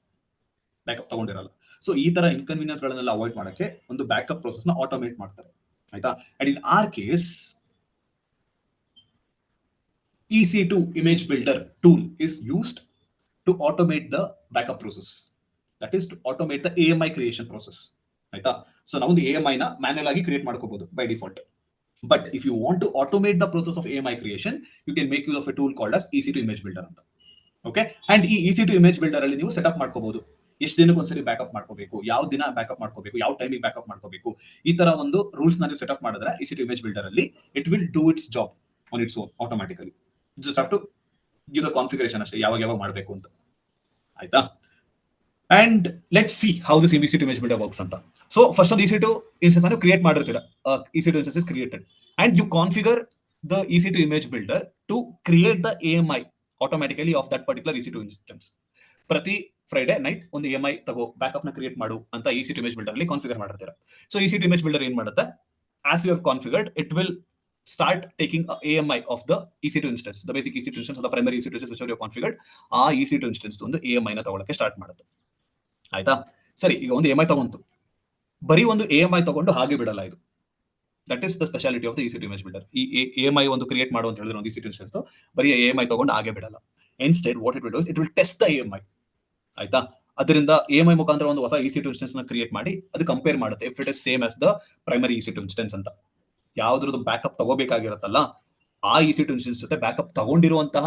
Backup ತಗೊಂಡಿರಲ್ಲ. So ಈ ತರ ಇನ್ಕನ್ವೀನಿಯನ್ಸ್ ಗಳನ್ನೆಲ್ಲ ಅವಾಯ್ಡ್ ಮಾಡಕ್ಕೆ ಒಂದು ಬ್ಯಾಕಪ್ ಪ್ರೋಸೆಸ್ ನ ಆಟೋಮೇಟ್ ಮಾಡ್ತಾರೆ. ಆಯ್ತಾ. And in our case EC2 image builder tool is used to automate the backup process. That is to automate the AMI creation process. ಆಯ್ತಾ. So ನಾವು ಒಂದು AMI ನ ಮ್ಯಾನ್ಯುಯಲ್ ಆಗಿ ಕ್ರಿಯೇಟ್ ಮಾಡ್ಕೋಬಹುದು by default. But if you want to automate the process of AMI creation, you can make use of a tool called as EC2 image builder ಅಂತ. Okay, and ಈ EC2 image builder ಅಲ್ಲಿ ನೀವು setup ಮಾಡ್ಕೋಬಹುದು. ಎಷ್ಟು ದಿನಕ್ಕೆ ಒಂದ್ಸರಿ backup ಮಾಡ್ಕೋಬೇಕು, ಯಾವ ದಿನ ಬ್ಯಾಕಪ್ ಮಾಡ್ಕೋಬೇಕು, ಯಾವ ಟೈಮಿಗೆ ಬ್ಯಾಕಪ್ ಮಾಡ್ಕೋಬೇಕು, ಈ ತರ ಒಂದು ರೂಲ್ಸ್ ನ ನೀವು ಸೆಟಪ್ ಮಾಡಿದ್ರೆ EC2 image builder ಅಲ್ಲಿ it will do its job on its own automatically. Just have to give the configuration ಅಷ್ಟೇ, ಯಾವಾಗ ಮಾಡಬೇಕು ಅಂತ. ಆಯ್ತಾ. And let's see how this EC2 image builder works ಅಂತ. ಸೊ ಫಸ್ಟ್ ಒಂದು EC2 ಇನ್ಸ್ಟೆನ್ಸ್ ಅನ್ನು create ಮಾಡಿರ್ತೀರಾ. EC2 instance is created and you configure the EC2 image builder to create the AMI automatically of that particular EC2 instance. ಪ್ರತಿ Friday night ಒಂದು AMI ತಗೋ backup ನ create ಮಾಡು ಅಂತ EC2 image builder ಅಲ್ಲಿ configure ಮಾಡಿರ್ತೀರಾ. So EC2 image builder ಏನ್ ಮಾಡುತ್ತೆ, as you have configured, it will start taking a AMI of the EC2 instance, the basic EC2 instance or the primary EC2 instance which you have configured, ಆ EC2 instance ಒಂದು AMI ನ ತಗೊಳ್ಳಕ್ಕೆ start ಮಾಡುತ್ತೆ. ಆಯ್ತಾ. ಸರಿ, ಈಗ ಒಂದು AMI ತಗೊಂತು, ಬರೀ ಒಂದು AMI ತಗೊಂಡು ಹಾಗೆ ಬಿಡಲ್ಲ ಇದು. That is the speciality of the EC2 image builder. ಈ AMI ಒಂದು ಕ್ರಿಯೇಟ್ ಮಾಡು ಅಂತ ಹೇಳಿದ್ರೆ ಒಂದು EC2 instance ಬರೀ AMI ತಗೊಂಡು ಹಾಗೆ ಬಿಡಲ್ಲ. Instead what it will do is it will test the AMI. ಆಯ್ತಾ. ಅದರಿಂದ AMI ಮುಖಾಂತರ ಒಂದು ಹೊಸ EC2 instance ನ ಕ್ರಿಯೇಟ್ ಮಾಡಿ ಅದು ಕಂಪೇರ್ ಮಾಡುತ್ತೆ if it is same as the primary EC2 instance ಅಂತ. ಯಾವ್ದ್ರದ್ದು ಬ್ಯಾಕಪ್ ತಗೋಬೇಕಾಗಿರತ್ತಲ್ಲ ಆ EC2 instance ಜೊತೆ ಬ್ಯಾಕಪ್ ತಗೊಂಡಿರುವಂತಹ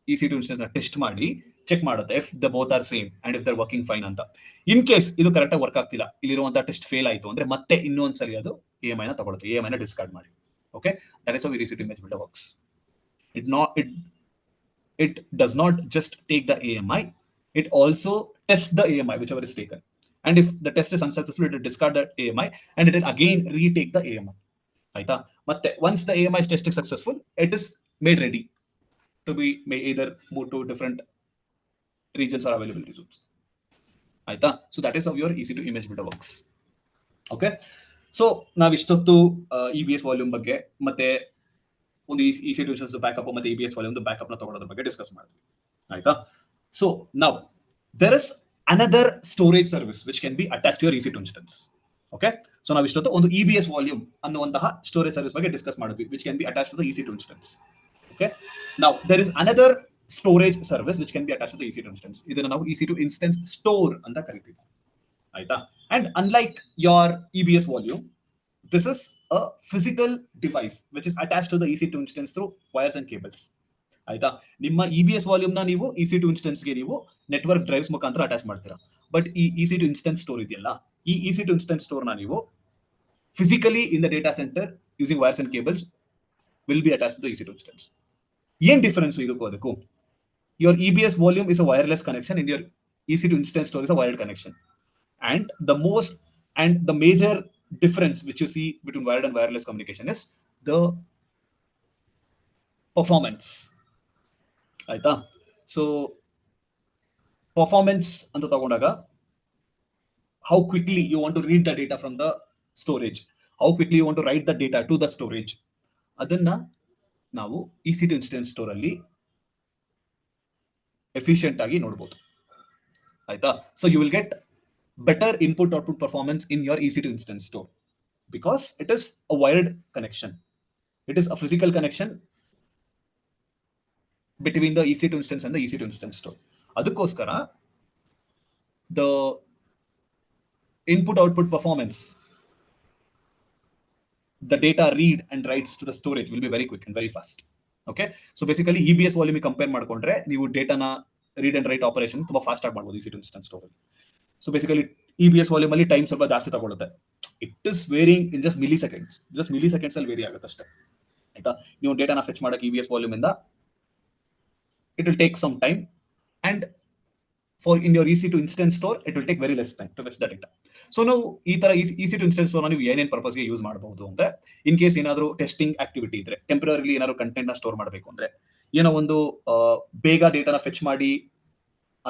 EC2 instance ನ ಟೆಸ್ಟ್ ಮಾಡಿ ಚೆಕ್ ಮಾಡುತ್ತೆ if the both are same and if they're working fine ಅಂತ. ಇನ್ ಕೇಸ್ ಇದು ಕರೆಕ್ಟ್ ಆಗಿ ವರ್ಕ್ ಆಗ್ತಿಲ್ಲ, ಇಲ್ಲಿರುವಂತಹ ಟೆಸ್ಟ್ ಫೇಲ್ ಆಯ್ತು ಅಂದ್ರೆ ಮತ್ತೆ ಇನ್ನೊಂದ್ಸರಿ ಅದು AMI ನ ತಗೊಳುತ್ತೆ, AMI ನ ಡಿಸ್ಕಾರ್ಡ್ ಮಾಡಿ. Okay, that is how EC2 image builder works. It does not just take the AMI, it also tests the AMI whichever is taken. And if the test is unsuccessful, it will discard that AMI and it will again retake the AMI. ಆಯ್ತಾ. ಮತ್ತೆ once the AMI test is successful, it is made ready to be either moved to different regions or availability zones. ಆಯ್ತಾ. So that is how your EC2 image builder works. Okay, so ನಾವು ಇಷ್ಟೊತ್ತು EBS volume ಬಗ್ಗೆ ಮತ್ತೆ ಒಂದು EC2 instance backup ಮತ್ತೆ EBS volume backup ನ ತಗೊಳ್ಳೋದ್ರ ಬಗ್ಗೆ discuss ಮಾಡಿದ್ವಿ. ಆಯ್ತಾ. So now there is another storage service which can be attached to your EC2 instance. Okay, so ನಾವು ಇಷ್ಟೊತ್ತು ಒಂದು EBS ವಾಲ್ಯೂಮ್ ಅನ್ನುವಂತಹ ಸ್ಟೋರೇಜ್ ಸರ್ವಿಸ್ ಬಗ್ಗೆ ಡಿಸ್ಕಸ್ ಮಾಡಿದ್ವಿ which can be attached to the EC2 instance. Okay, now there is another storage service which can be attached to the EC2 instance. ಇದನ್ನ ನಾವು EC2 instance store ಅಂತ ಕರಿತೀವಿ. ಆಯ್ತಾ. And unlike your EBS volume, this is a physical device which is attached to the EC2 instance through wires and cables. ಆಯ್ತಾ, ನಿಮ್ಮ EBS volume ನ ನೀವು EC2 instance ಗೆ ನೀವು ನೆಟ್ವರ್ಕ್ ಡ್ರೈವ್ಸ್ ಮುಖಾಂತರ ಅಟ್ಯಾಚ್ ಮಾಡ್ತೀರಾ. ಬಟ್ ಈ EC2 ಇನ್ಸ್ಟೆನ್ಸ್ ಸ್ಟೋರ್ ಇದೆಯಲ್ಲ, ಈ EC2 ಇನ್ಸ್ಟೆನ್ಸ್ ಸ್ಟೋರ್ ನ ನೀವು physically in the data center using wires and cables will be attach to the EC2 instance. ಏನ್ ಡಿಫರೆನ್ಸ್ ಇದಕ್ಕೂ ಅದಕ್ಕೂ? Your EBS volume is a wireless connection and your EC2 instance store is a wired connection. And the major difference which you see between wired and wireless communication is the performance. Aita? So performance anta tagondaga, how quickly you want to read the data from the storage, how quickly you want to write the data to the storage, adanna ನಾವು EC2 instance store ಅಲ್ಲಿ efficient ಆಗಿ ನೋಡಬಹುದು. ಆಯ್ತಾ? So you will get better input output performance in your EC2 instance store because it is a wired connection. It is a physical connection between the EC2 instance and the EC2 instance store. ಅದಕ್ಕೋಸ್ಕರ the input output performance, the data read and writes to the storage will be very quick and very fast. Okay, so basically EBS volume compare ಮಾಡ್ಕೊಂಡ್ರೆ ನೀವು ಡೇಟಾನ read and write operation ತುಂಬಾ fast ಆಗಿ ಮಾಡಬಹುದು EC2 instance store ಅಲ್ಲಿ. So basically EBS volume ಅಲ್ಲಿ time ಸ್ವಲ್ಪ ಜಾಸ್ತಿ ತಗೊಳುತ್ತೆ. It is varying in just milliseconds ಅಲ್ಲಿ ವೇರಿ ಆಗುತ್ತೆ ಅಷ್ಟೇ. ಆಯ್ತಾ, ನೀವು ಡೇಟಾನ ಫೆಚ್ ಮಾಡಕ್ಕೆ EBS ವಾಲ್ಯೂಮ್ ಇಂದ it will take some time, and for in your EC2 instance store it will take very less time to fetch the data. So now ಈ ತರ EC2 instance store ನೀವು ಏನೇನ್ ಪರ್ಪಸ್ ಗೆ use ಮಾಡಬಹುದು ಅಂದ್ರೆ, in case ಏನಾದರೂ testing activity ಇದ್ರೆ, ಟೆಂಪರರಿಲಿ ಏನಾದ್ರು ಕಂಟೆಂಟ್ ನ ಸ್ಟೋರ್ ಮಾಡಬೇಕು ಅಂದ್ರೆ, ಏನೋ ಒಂದು ಬೇಗ ಡೇಟಾನ ಫೆಚ್ ಮಾಡಿ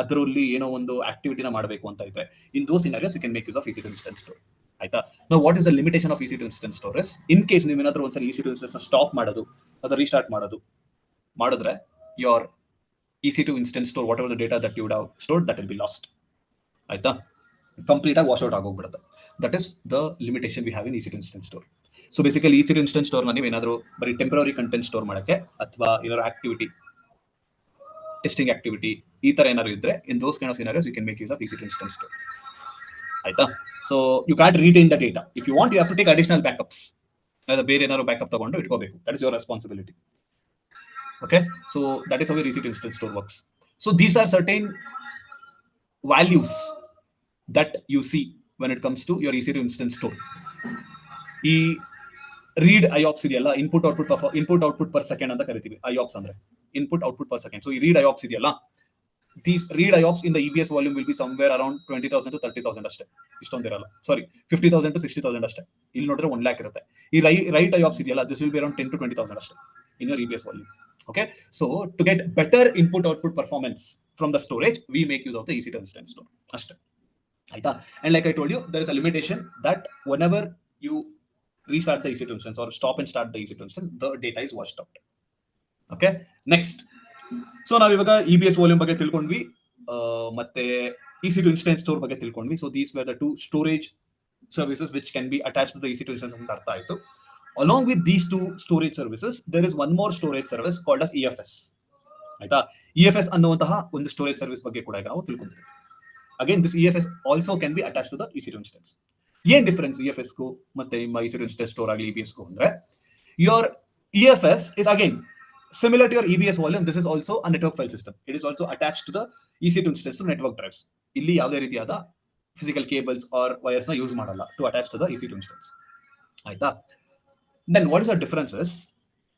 ಅದರಲ್ಲಿ ಏನೋ ಒಂದು ಆಕ್ಟಿವಿಟಿನ ಮಾಡಬೇಕು ಅಂತ ಇದ್ರೆ, in those scenarios you can make use of EC2 instance store. ಆಯ್ತಾ? ನಾವು what is the limitation of EC2 instance store is, in case ನೀವು ಏನಾದರೂ ಒಂದ್ಸಲ EC2 instance ಸ್ಟಾಪ್ ಮಾಡೋದು ಅಥವಾ ರೀಸ್ಟಾರ್ಟ್ ಮಾಡಿದ್ರೆ your EC2 instance store, whatever the data that you would have stored, that will be lost. Aita? Complete wash out agogbidute. That is the limitation we have in EC2 instance store. So basically EC2 instance store na ನೀವು ಏನಾದರೂ ಬರೀ temporary content store ಮಾಡಕ್ಕೆ ಅಥವಾ ಏನಾದರೂ activity, testing activity ಈ ತರ ಏನಾದರೂ ಇದ್ರೆ, in those kind of scenarios you can make use of EC2 instance store. ಆಯ್ತಾ? So you can't retain the data. If you want you have to take additional backups. ಅದ ಬೇರೆ ಏನಾದರೂ backup ತಗೊಂಡು ಇಟ್ಕೋಬೇಕು. That is your responsibility. Okay, so that is how your EC2 instance store works. So these are certain values that you see when it comes to your EC2 instance store. ಈ read IOPS ಇದೆಯಲ್ಲ, input output per second ಅಂತ ಕರಿತೀವಿ. IOPS ಅಂದ್ರೆ input output per second. So ಈ read IOPS ಇದೆಯಲ್ಲ, these read IOPS in the EBS volume will be somewhere around 20,000 to 30,000 ಅಷ್ಟೇ. ಇಷ್ಟೊಂದಿರಲ್ಲ, ಸಾರಿ 50,000 to 60,000 ಅಷ್ಟೇ. ಇಲ್ಲಿ ನೋಡಿದ್ರೆ 1 lakh ಇರುತ್ತೆ. ಈ write IOPS ಇದೆಯಲ್ಲ, this will be around 10 to 20,000 ಅಷ್ಟೇ in your EBS volume. Okay, so to get better input output performance from the storage, we make use of the EC2 instance store. Ashta. Aita? And like I told you, there is a limitation that whenever you restart the EC2 instance or stop and start the EC2 instance, the data is washed out. Okay, next. So ನಾವು ಇವಾಗ EBS volume ಬಗ್ಗೆ ತಿಳ್ಕೊಂಡ್ವಿ, ಮತ್ತೆ EC2 instance store ಬಗ್ಗೆ ತಿಳ್ಕೊಂಡ್ವಿ. So these were the two storage services which can be attached to the EC2 instance ಅಂತ ಅರ್ಥ ಆಯ್ತು. Along with these two storage services, there is one more storage service called as EFS. ಆಯ್ತಾ? EFS ಅನ್ನುವಂತಹ ಒಂದು storage service ಬಗ್ಗೆ ಕೂಡ ನಾವು ತಿಳ್ಕೊಂತೀವಿ. Again, this EFS also can be attached to the EC2 instance. ಏನ್ ಡಿಫರೆನ್ಸ್ EFS ಗೂ ಮತ್ತೆ ನಿಮ್ಮ EC2 instance store ಆಗಲಿ EBS ಗೂ ಅಂದ್ರೆ, your EFS is again similar to your EBS volume. This is also a network file system. It is also attached to the EC2 instance to network drives. ಇಲ್ಲಿ ಯಾವುದೇ ರೀತಿಯಾದ physical cables R wires ನ use ಮಾಡಲ್ಲ to attach to the EC2 instance. ಆಯ್ತಾ? Then what is the difference is,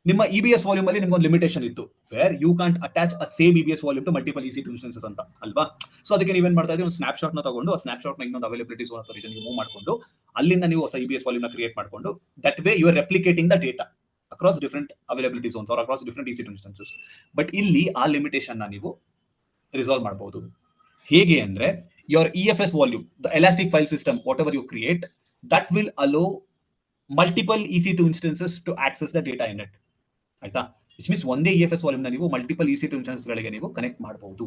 ನಿಮ್ಮ EBS volume ಅಲ್ಲಿ ನಿಮ್ಗೆ ಒಂದು ಲಿಮಿಟೇಷನ್ ಇತ್ತು, where you can't attach a same EBS volume to multiple EC2 instances ಅಂತ ಅಲ್ವಾ? ಸೊ ಅದಕ್ಕೆ ನೀವೇನ್ ಮಾಡ್ತಾ ಇದ್ದೀವಿ, ಒಂದು ಸ್ನ್ಯಾಪ್ ಶಾಟ್ ನ ತಗೊಂಡು ಆ ಸ್ನ್ಯಾಪ್ ಶಾಟ್ ನ ಇನ್ನೊಂದು ಅವೈಲಬಿಲಿಟಿ ಝೋನ್ ಅಥವಾ ರೀಜನ್ ಮೂವ್ ಮಾಡ್ಕೊಂಡು ಅಲ್ಲಿಂದ ನೀವು ಹೊಸ EBS volume ನ ಕ್ರಿಯೇಟ್ ಮಾಡ್ಕೊಂಡು, that way you are replicating the data across different availability zones or across different EC2 instances. But ಇಲ್ಲಿ ಆ ಲಿಮಿಟೇಷನ್ ನ ನೀವು ರಿಸಾಲ್ವ್ ಮಾಡಬಹುದು. ಹೇಗೆ ಅಂದ್ರೆ, your EFS volume, the elastic file system, whatever you create, that will allow multiple EC2 instances to access the data in it. ಆಯ್ತಾ? Which means ಒಂದೇ EFS volume ನ ನೀವು ಮಲ್ಟಿಪಲ್ EC2 ಇನ್ಸ್ಟೆನ್ಸ್ ಗಳಿಗೆ ನೀವು ಕನೆಕ್ಟ್ ಮಾಡಬಹುದು.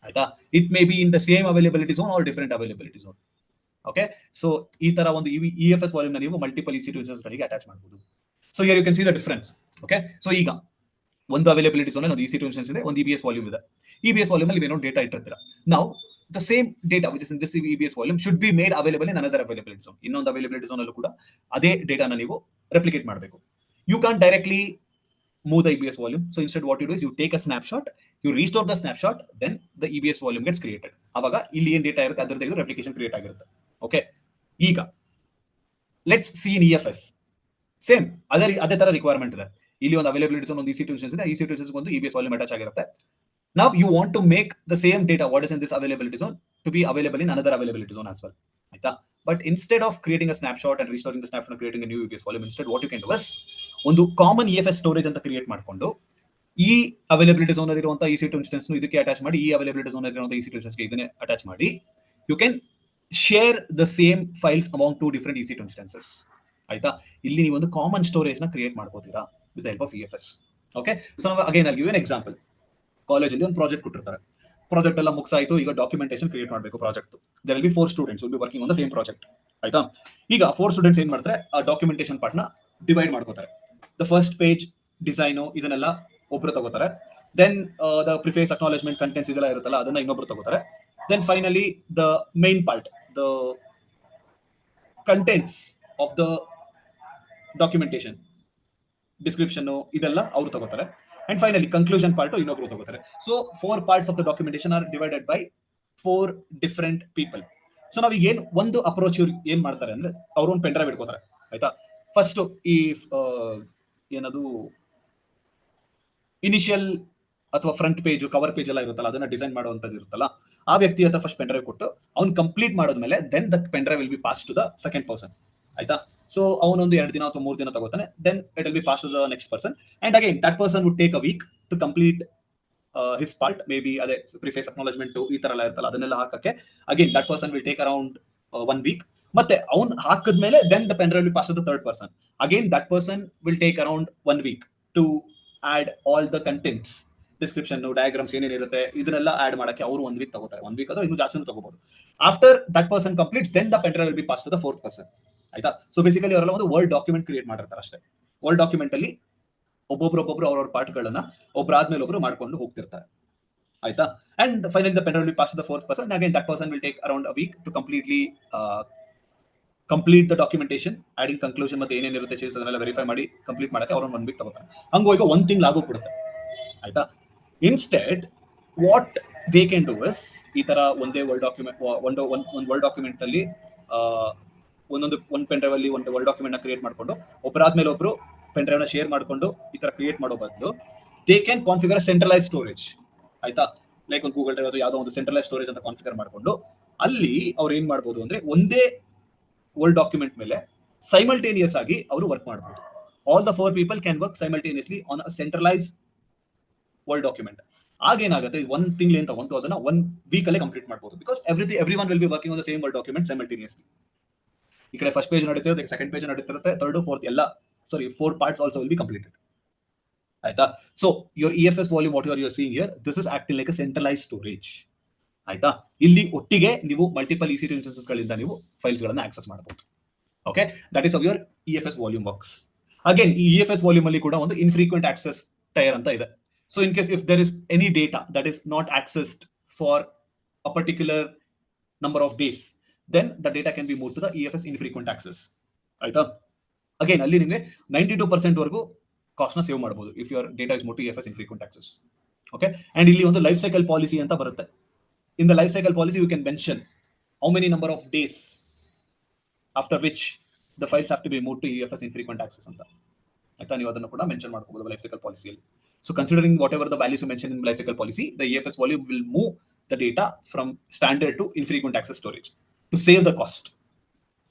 ಆಯ್ತಾ? It may be in the same availability zone or different availability zone. Okay, so ಈ ತರ ಒಂದು EFS ವಾಲ್ಯೂಮ್ ನ ನೀವು ಮಲ್ಟಿಪಲ್ EC2 ಇನ್ಸ್ಟೆನ್ಸ್ ಗಳಿಗೆ ಅಟ್ಯಾಚ್ ಮಾಡಬಹುದು. So here you can see the difference. Okay, so ಈಗ ಒಂದು ಅವೈಲಬಿಲಿಟಿ ಝೋನ್ ಒಂದು EC2 ಇನ್ಸ್ಟೆನ್ಸ್ ಇದೆ, ಒಂದು EBS ವಾಲ್ಯೂಮ್ ಇದೆ. EBS ವಾಲ್ಯೂಮ್ ಅಲ್ಲಿ ಏನೋ ಡೇಟಾ ಇಟ್ಟಿರ್ತೀರಾ. ನಾವು the same data which is in this EBS volume should be made available in another availability zone. ಇನ್ನೊಂದು availability zone ಅಲ್ಲೂ ಕೂಡ ಅದೇ ಡೇಟಾನ ನೀವು ರೆಪ್ಲಿಕೇಟ್ ಮಾಡಬೇಕು. You can't directly move the EBS volume. So instead what you do is you take a snapshot, you restore the snapshot, then the EBS volume gets created. ಅವಾಗ ಇಲ್ಲಿ ಏನು data ಇರುತ್ತೆ ಅದರ ತೆಗೆದು ರೆಪ್ಲಿಕೇಶನ್ ಕ್ರಿಯೇಟ್ ಆಗಿರುತ್ತೆ. Okay, ಈಗ let's see in EFS same ಅದೇ ತರ ರಿಕ್ವೈರ್ಮೆಂಟ್ ಇದೆ. ಇಲ್ಲಿ ಒಂದು ಅವೈಲಬಿಲಿಟಿ ಒಂದು EC2 ಇನ್ಸ್ಟೆನ್ಸ್ ಇದೆ, EC2 ಇನ್ಸ್ಟೆನ್ಸ್ ಒಂದು EBS ವಾಲ್ಯೂಮ್ ಅಟ್ಯಾಚ್ ಆಗಿರುತ್ತೆ. Now you want to make the same data what is in this availability zone to be available in another availability zone as well. ಆಯ್ತಾ? But instead of creating a snapshot and restoring the snapshot and creating a new EBS volume, instead what you can do is ಒಂದು common EFS storage ಅಂತ create ಮಾಡಿಕೊಂಡು ಈ availability zone ಅಲ್ಲಿ ಇರುವಂತಹ EC2 instance ಇದಕ್ಕೆ attach ಮಾಡಿ, ಈ availability zone ಅಲ್ಲಿ ಇರುವಂತಹ EC2 ಇನ್ಸ್ಟೆನ್ಸ್ ಇದನ್ನೇ ಅಟ್ಯಾಚ್ ಮಾಡಿ, you can share the same files among two different EC2 instances. ಆಯ್ತಾ? ಇಲ್ಲಿ ನೀವು ಒಂದು ಕಾಮನ್ ಸ್ಟೋರೇಜ್ ನ ಕ್ರಿಯೇಟ್ ಮಾಡ್ಕೋತೀರಾ with the help of EFS. Okay, so ನಾವು again I'll give an example. ಕಾಲೇಜಲ್ಲಿ ಒಂದು ಪ್ರಾಜೆಕ್ಟ್ ಕೊಟ್ಟಿರ್ತಾರೆ, ಪ್ರಾಜೆಕ್ಟ್ ಎಲ್ಲ ಮುಗಿಸಾಯ್ತು, ಈಗ ಡಾಕ್ಯುಮೆಂಟೇಶನ್ ಕ್ರಿಯೇಟ್ ಮಾಡಬೇಕು project. There will be 4 students will be working on the same project. ಆಯ್ತಾ? ಈಗ 4 ಸ್ಟೂಡೆಂಟ್ಸ್ ಏನ್ ಮಾಡ್ತಾರೆ, ಆ ಡಾಕ್ಯುಮೆಂಟೇಶನ್ ಪಾರ್ಟ್ ನ ಡಿವೈಡ್ ಮಾಡ್ಕೋತಾರೆ. ದ ಫಸ್ಟ್ ಪೇಜ್ ಡಿಸೈನು ಇದನ್ನೆಲ್ಲ ಒಬ್ರು ತಗೋತಾರೆ, then the preface acknowledgement contents ಇದೆಲ್ಲ ಇರುತ್ತಲ್ಲ ಅದನ್ನ ಇನ್ನೊಬ್ರು ತಗೋತಾರೆ, then finally the main part, the contents of the documentation description ಇದೆಲ್ಲ ಅವ್ರು ತಗೋತಾರೆ, ಅಂಡ್ ಫೈನಲಿ ಕನ್ಕ್ಲೂಷನ್ ಪಾರ್ಟ್ ಇನ್ನೊಬ್ರು ತಗೋತಾರೆ. So 4 parts of the documentation are divided by 4 different people. So ನಾವ್ ಏನ್ ಒಂದು ಅಪ್ರೋಚ್ ಇವ್ರು ಏನ್ ಮಾಡ್ತಾರೆ ಅಂದ್ರೆ ಅವ್ರ ಒಂದು ಪೆನ್ ಡ್ರೈವ್ ಇಟ್ಕೋತಾರೆ. ಆಯ್ತಾ? ಫಸ್ಟ್ ಈ ಏನದು ಇನಿಷಿಯಲ್ ಅಥವಾ ಫ್ರಂಟ್ ಪೇಜ್ ಕವರ್ ಪೇಜ್ ಎಲ್ಲ ಇರುತ್ತಲ್ಲ ಅದನ್ನ ಡಿಸೈನ್ ಮಾಡುವಂತದ್ದು ಇರುತ್ತಲ್ಲ, ಆ ವ್ಯಕ್ತಿ ಹತ್ರ ಫಸ್ಟ್ ಪೆನ್ ಡ್ರೈವ್ ಕೊಟ್ಟು ಅವ್ನು ಕಂಪ್ಲೀಟ್ ಮಾಡೋದ್ಮೇಲೆ then that pen drive will be pass to the second person. ಆಯ್ತಾ? ಸೊ ಅವನೊಂದು 2 ದಿನ ಅಥವಾ 3 ದಿನ ತಗೋತಾನೆ, then it will be pass to the next person, and again that person would take a week to complete his part. Maybe ಅದೇ preface acknowledgement ಈ ತರ ಎಲ್ಲ ಇರ್ತಲ್ಲ ಅದನ್ನೆಲ್ಲ ಹಾಕಕ್ಕೆ again that person will take around 1 week. ಮತ್ತೆ ಅವ್ನು ಹಾಕಿದ್ಮೇಲೆ then the pen drive will pass to the third person. Again that person will take around 1 week to add all the contents, description, diagrams ಏನೇನಿರುತ್ತೆ ಇದನ್ನೆಲ್ಲ add ಮಾಡಕ್ಕೆ ಅವರು 1 weak ತಗೋತಾರೆ. 1 weak ಅಥವಾ ಇನ್ನೂ ಜಾಸ್ತಿನೂ ತಗೋಬಹುದು. After that person completes then the pen drive will be pass to the fourth person. ಆಯ್ತಾ? ಸೊ ಬೇಸಿಕಲಿ ಅವರೆಲ್ಲ ಒಂದು ವರ್ಡ್ ಡಾಕ್ಯುಮೆಂಟ್ ಕ್ರಿಯೇಟ್ ಮಾಡಿರ್ತಾರೆ ಅಷ್ಟೇ. ವರ್ಡ್ ಡಾಕ್ಯುಮೆಂಟ್ ಅಲ್ಲಿ ಒಬ್ಬೊಬ್ರು ಅವ್ರವ್ರ ಪಾರ್ಟ್ ಗಳನ್ನ ಒಬ್ಬರಾದ್ಮೇಲೆ ಒಬ್ರು ಮಾಡ್ಕೊಂಡು ಹೋಗ್ತಿರ್ತಾರೆ. ಆಯ್ತಾ? And finally the pen drive will pass to the fourth person. Again that person will take around a week to completely complete the documentation, adding conclusion ಮತ್ತೆ ಏನೇನಿರುತ್ತೆ ಚೇಂಜಸ್ ಅದನ್ನೆಲ್ಲ ವೆರಿಫೈ ಮಾಡಿ ಕಂಪ್ಲೀಟ್ ಮಾಡಕ್ಕೆ ಅವ್ರನ್ನ 1 ವೀಕ್ ತಗೋತಾರೆ. ಹಂಗೋ ಈಗ 1 ತಿಂಗಳು ಆಗೋಗ್ಬಿಡುತ್ತೆ. ಆಯ್ತಾ? Instead what they can do is ಈ ತರ ಒಂದೇ ವರ್ಡ್ ಡಾಕ್ಯುಮೆಂಟ್ ಒಂದು ವರ್ಡ್ ಡಾಕ್ಯುಮೆಂಟ್ ಅಲ್ಲಿ ಒಂದು ಪೆನ್ ಡ್ರೈವ್ ಅಲ್ಲಿ ಒಂದು ವರ್ಡ್ ಡಾಕ್ಯುಮೆಂಟ್ ನ ಕ್ರಿಯೇಟ್ ಮಾಡ್ಕೊಂಡು ಒಬ್ಬರಾದ್ಮೇಲೆ ಒಬ್ರು ಪೆನ್ ಡ್ರೈವ್ ನ ಶೇರ್ ಮಾಡ್ಕೊಂಡು ಈ ತರ ಕ್ರಿಯೇಟ್ ಮಾಡೋ ಬದಲು they can configure centralise storage. ಆಯ್ತಾ? ಲೈಕ್ ಒಂದು ಗೂಗಲ್ ಡ್ರೈವ್ ಅಥವಾ ಯಾವುದೋ ಒಂದು ಸೆಂಟ್ರಲೈಸ್ ಸ್ಟೋರೇಜ್ ಅಂತ ಕಾನ್ಫಿಗರ್ ಮಾಡ್ಕೊಂಡು ಅಲ್ಲಿ ಅವ್ರು ಏನ್ ಮಾಡ್ಬೋದು ಅಂದ್ರೆ ಒಂದೇ ವರ್ಡ್ ಡಾಕ್ಯುಮೆಂಟ್ ಮೇಲೆ ಸೈಮಲ್ಟೇನಿಯಸ್ ಆಗಿ ಅವರು ವರ್ಕ್ ಮಾಡಬಹುದು. All the 4 people can work simultaneously on a centralise word document. ಆಗೇನಾಗುತ್ತೆ, 1 ತಿಂಗಳು ಅಂತ ಬಂತು ಅದನ್ನ 1 ವೀಕ್ ಅಲ್ಲೇ ಕಂಪ್ಲೀಟ್ ಮಾಡಬಹುದು. Because everyone will be working on the same word document simultaneously. ಈ ಕಡೆ ಫಸ್ಟ್ ಪೇಜ್ ನಡೀತಿರುತ್ತೆ, ಸೆಕೆಂಡ್ ಪೇಜ್ ನಡೀತಿರುತ್ತೆ, ಥರ್ಡ್ ಫೋರ್ತ್ ಎಲ್ಲ 4 parts also will be completed. ಆಯ್ತಾ? So your EFS volume what you are seeing here, this is acting like a centralise storage. ಆಯ್ತಾ? ಇಲ್ಲಿ ಒಟ್ಟಿಗೆ ನೀವು ಮಲ್ಟಿಪಲ್ EC2 ಇನ್ಸ್ಟೆನ್ಸಸ್ ಗಳಿಂದ ನೀವು ಫೈಲ್ಸ್ ಗಳನ್ನ ಆಕ್ಸೆಸ್ ಮಾಡಬಹುದು. Okay, that is how your EFS volume works. Again ಈ EFS ವಾಲ್ಯೂಮ್ ಅಲ್ಲಿ ಕೂಡ ಒಂದು ಇನ್ಫ್ರೀಕ್ವೆಂಟ್ ಆಕ್ಸೆಸ್ ಟೈರ್ ಅಂತ ಇದೆ. So in case if there is any data that is not accessed for a particular number of days, then the data can be moved to the EFS infrequent access. ಆಯ್ತಾ? Again ಅಲ್ಲಿ ನಿಮಗೆ 92% ವರೆಗೂ cost ನ save ಮಾಡಬಹುದು if your data is moved to EFS infrequent access. Okay, and ಇಲ್ಲಿ ಒಂದು life cycle policy ಅಂತ ಬರುತ್ತೆ. In the life cycle policy you can mention how many number of days after which the files have to be moved to EFS infrequent access ಅಂತ. ಆಯ್ತಾ? ನೀವು ಅದನ್ನು ಕೂಡ mention ಮಾಡ್ಕೋಬಹುದು ಲೈಫ್ ಸೈಕಲ್ ಪಾಲಿಸಿಯಲ್ಲಿ. So considering whatever the values you mention in life cycle policy, the EFS volume will move the data from standard to infrequent access storage to save the cost.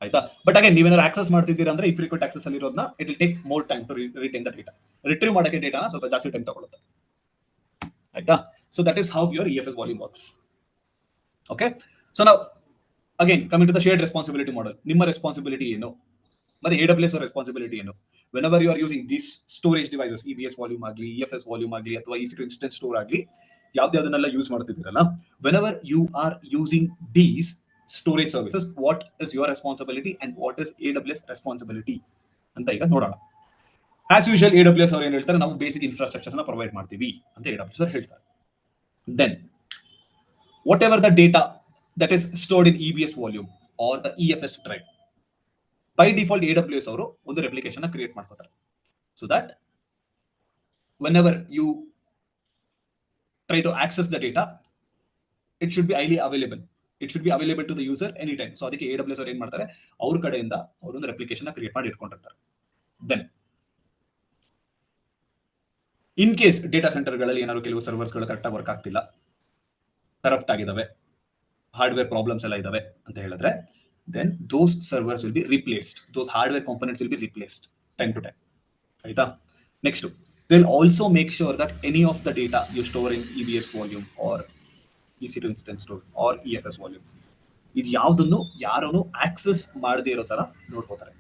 ಆಯ್ತಾ? But again ನೀವೇನಾದ್ರು access ಮಾಡ್ತಿದ್ದೀರಾ ಅಂದ್ರೆ infrequent access ಅಲ್ಲಿ ಇರೋದನ್ನ it will take more time to retain the data. Retrieve ಮಾಡಕ್ಕೆ ಡೇಟಾನ ಸ್ವಲ್ಪ ಜಾಸ್ತಿ ಟೈಮ್ ತಗೊಳುತ್ತೆ. ಆಯ್ತಾ? So that is how your EFS volume works. Okay, so ನಾವು again coming to the shared responsibility model. ನಿಮ್ಮ ರೆಸ್ಪಾನ್ಸಿಬಿಲಿಟಿ ಏನು ಮತ್ತೆ AWS ರೆಸ್ಪಾನ್ಸಿಬಿಲಿಟಿ ಏನು? whenever you are using these storage devices, EBS volume ಆಗಲಿ, EFS ವಾಲ್ಯೂಮ್ ಆಗಲಿ ಅಥವಾ EC2 instance store ಆಗಲಿ, ಯಾವ್ದನ್ನೆಲ್ಲ ಯೂಸ್ ಮಾಡ್ತಿದ್ದೀರಲ್ಲ, whenever you are using these storage services, what is your responsibility and what is AWS responsibility ಅಂತ ಈಗ ನೋಡೋಣ. As usual AWS ಅವ್ರು ಏನ್ ಹೇಳ್ತಾರೆ, ನಾವು ಬೇಸಿಕ್ ಇನ್ಫ್ರಾಸ್ಟ್ರಕ್ಚರ್ ಪ್ರೊವೈಡ್ ಮಾಡ್ತೀವಿ ಅಂತ AWS ಅವ್ರು ಹೇಳ್ತಾರೆ. Then whatever the data that is stored in EBS volume or the EFS drive. By default AWS ಅವರು ಒಂದು ರೆಪ್ಲಿಕೇಶನ್ ಕ್ರಿಯೇಟ್ ಮಾಡ್ಕೋತಾರೆ. So that whenever you try to access the data, it should be highly available. It should be available to the user anytime. So ಅದಕ್ಕೆ AWS ಅವರು ಏನ್ ಮಾಡ್ತಾರೆ, ಅವ್ರ ಕಡೆಯಿಂದ ಅವರೊಂದು ರೆಪ್ಲಿಕೇಶನ್ ಕ್ರಿಯೇಟ್ ಮಾಡಿ ಇಟ್ಕೊಂಡಿರ್ತಾರೆ. Then ಇನ್ ಕೇಸ್ ಡೇಟಾ ಸೆಂಟರ್ಗಳಲ್ಲಿ ಏನಾದ್ರು ಕೆಲವು ಸರ್ವರ್ಸ್ಗಳು ಕರೆಕ್ಟಾಗಿ ವರ್ಕ್ ಆಗ್ತಿಲ್ಲ, ಕರಪ್ಟ್ ಆಗಿದಾವೆ, ಹಾರ್ಡ್ವೇರ್ ಪ್ರಾಬ್ಲಮ್ಸ್ ಎಲ್ಲ ಇದಾವೆ ಅಂತ ಹೇಳಿದ್ರೆ, then those servers will be replaced. Those hardware components will be replaced time to time. ಆಯ್ತಾ? Next, they'll also make sure that any of the data you store in EBS volume or EC2 instance store or EFS volume, ಇದು ಯಾವುದನ್ನು ಯಾರನ್ನು access ಮಾಡದೇ ಇರೋ ತರ ನೋಡ್ಕೋತಾರೆ.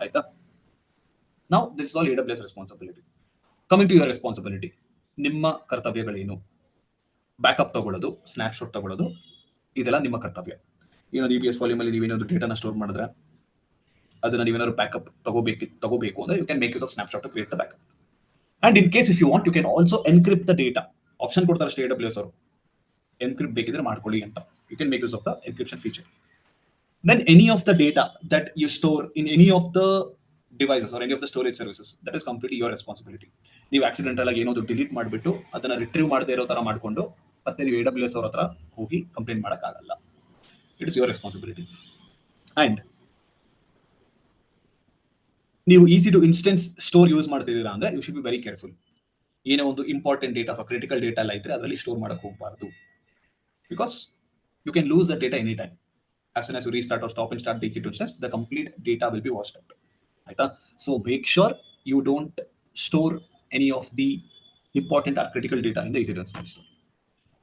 ಆಯ್ತಾ? Now this is all AWS responsibility. Coming to your responsibility, ನಿಮ್ಮ ಕರ್ತವ್ಯಗಳೇನು? Backup ತಗೊಳ್ಳೋದು, ಸ್ನ್ಯಾಪ್ಶಾಟ್ ತಗೊಳ್ಳೋದು, ಇದೆಲ್ಲ ನಿಮ್ಮ ಕರ್ತವ್ಯ. ಏನಾದ್ರು EBS ವಾಲ್ಯೂಮ್ ಅಲ್ಲಿ ನೀವೇನಾದ್ರು ಡೇಟಾನ ಸ್ಟೋರ್ ಮಾಡಿದ್ರೆ ಅದನ್ನ ನೀವೇನಾದ್ರು ಬ್ಯಾಕಪ್ ತಗೋಬೇಕು ಅಂದ್ರೆ you can make use of snapshot to create the backup. And in case if you want, you can also encrypt the data. Option ಕೊಡ್ತಾರೆ ಅಷ್ಟೇ AWS ಅವರು, ಎನ್ಕ್ರಿಪ್ಟ್ ಬೇಕಿದ್ರೆ ಮಾಡ್ಕೊಳ್ಳಿ ಅಂತ. You can make use of the encryption feature. Then any of the data that you store in any of the devices or any of the storage services, that is completely your responsibility. ನೀವು accidental ಆಗಿ ಏನೋ delete ಮಾಡಿಬಿಟ್ಟು ಅದನ್ನ retrieve ಮಾಡದೇ ಇರೋ ತರ ಮಾಡ್ಕೊಂಡು ಮತ್ತೆ ನೀವು AWS ಅವ್ರ ಹತ್ರ ಹೋಗಿ ಕಂಪ್ಲೇಂಟ್ ಮಾಡೋಕ್ಕಾಗಲ್ಲ. It is your responsibility. And ನೀವು EC2 ಇನ್ಸ್ಟೆನ್ಸ್ ಸ್ಟೋರ್ ಯೂಸ್ ಮಾಡ್ತಿದ್ದೀರಾ ಅಂದ್ರೆ you should be very careful. ಏನೇ ಒಂದು ಇಂಪಾರ್ಟೆಂಟ್ ಡೇಟಾ ಅಥವಾ ಕ್ರಿಟಿಕಲ್ ಡೇಟಾ ಎಲ್ಲ ಇದ್ರೆ ಅದರಲ್ಲಿ ಸ್ಟೋರ್ ಮಾಡಕ್ಕೆ ಹೋಗಬಾರ್ದು. Because you can lose the data any time. As soon as you restart or stop and start the EC2 instance, the complete data will be washed out. Aita? So make sure you don't store any of the important or critical data in the EC2 instance.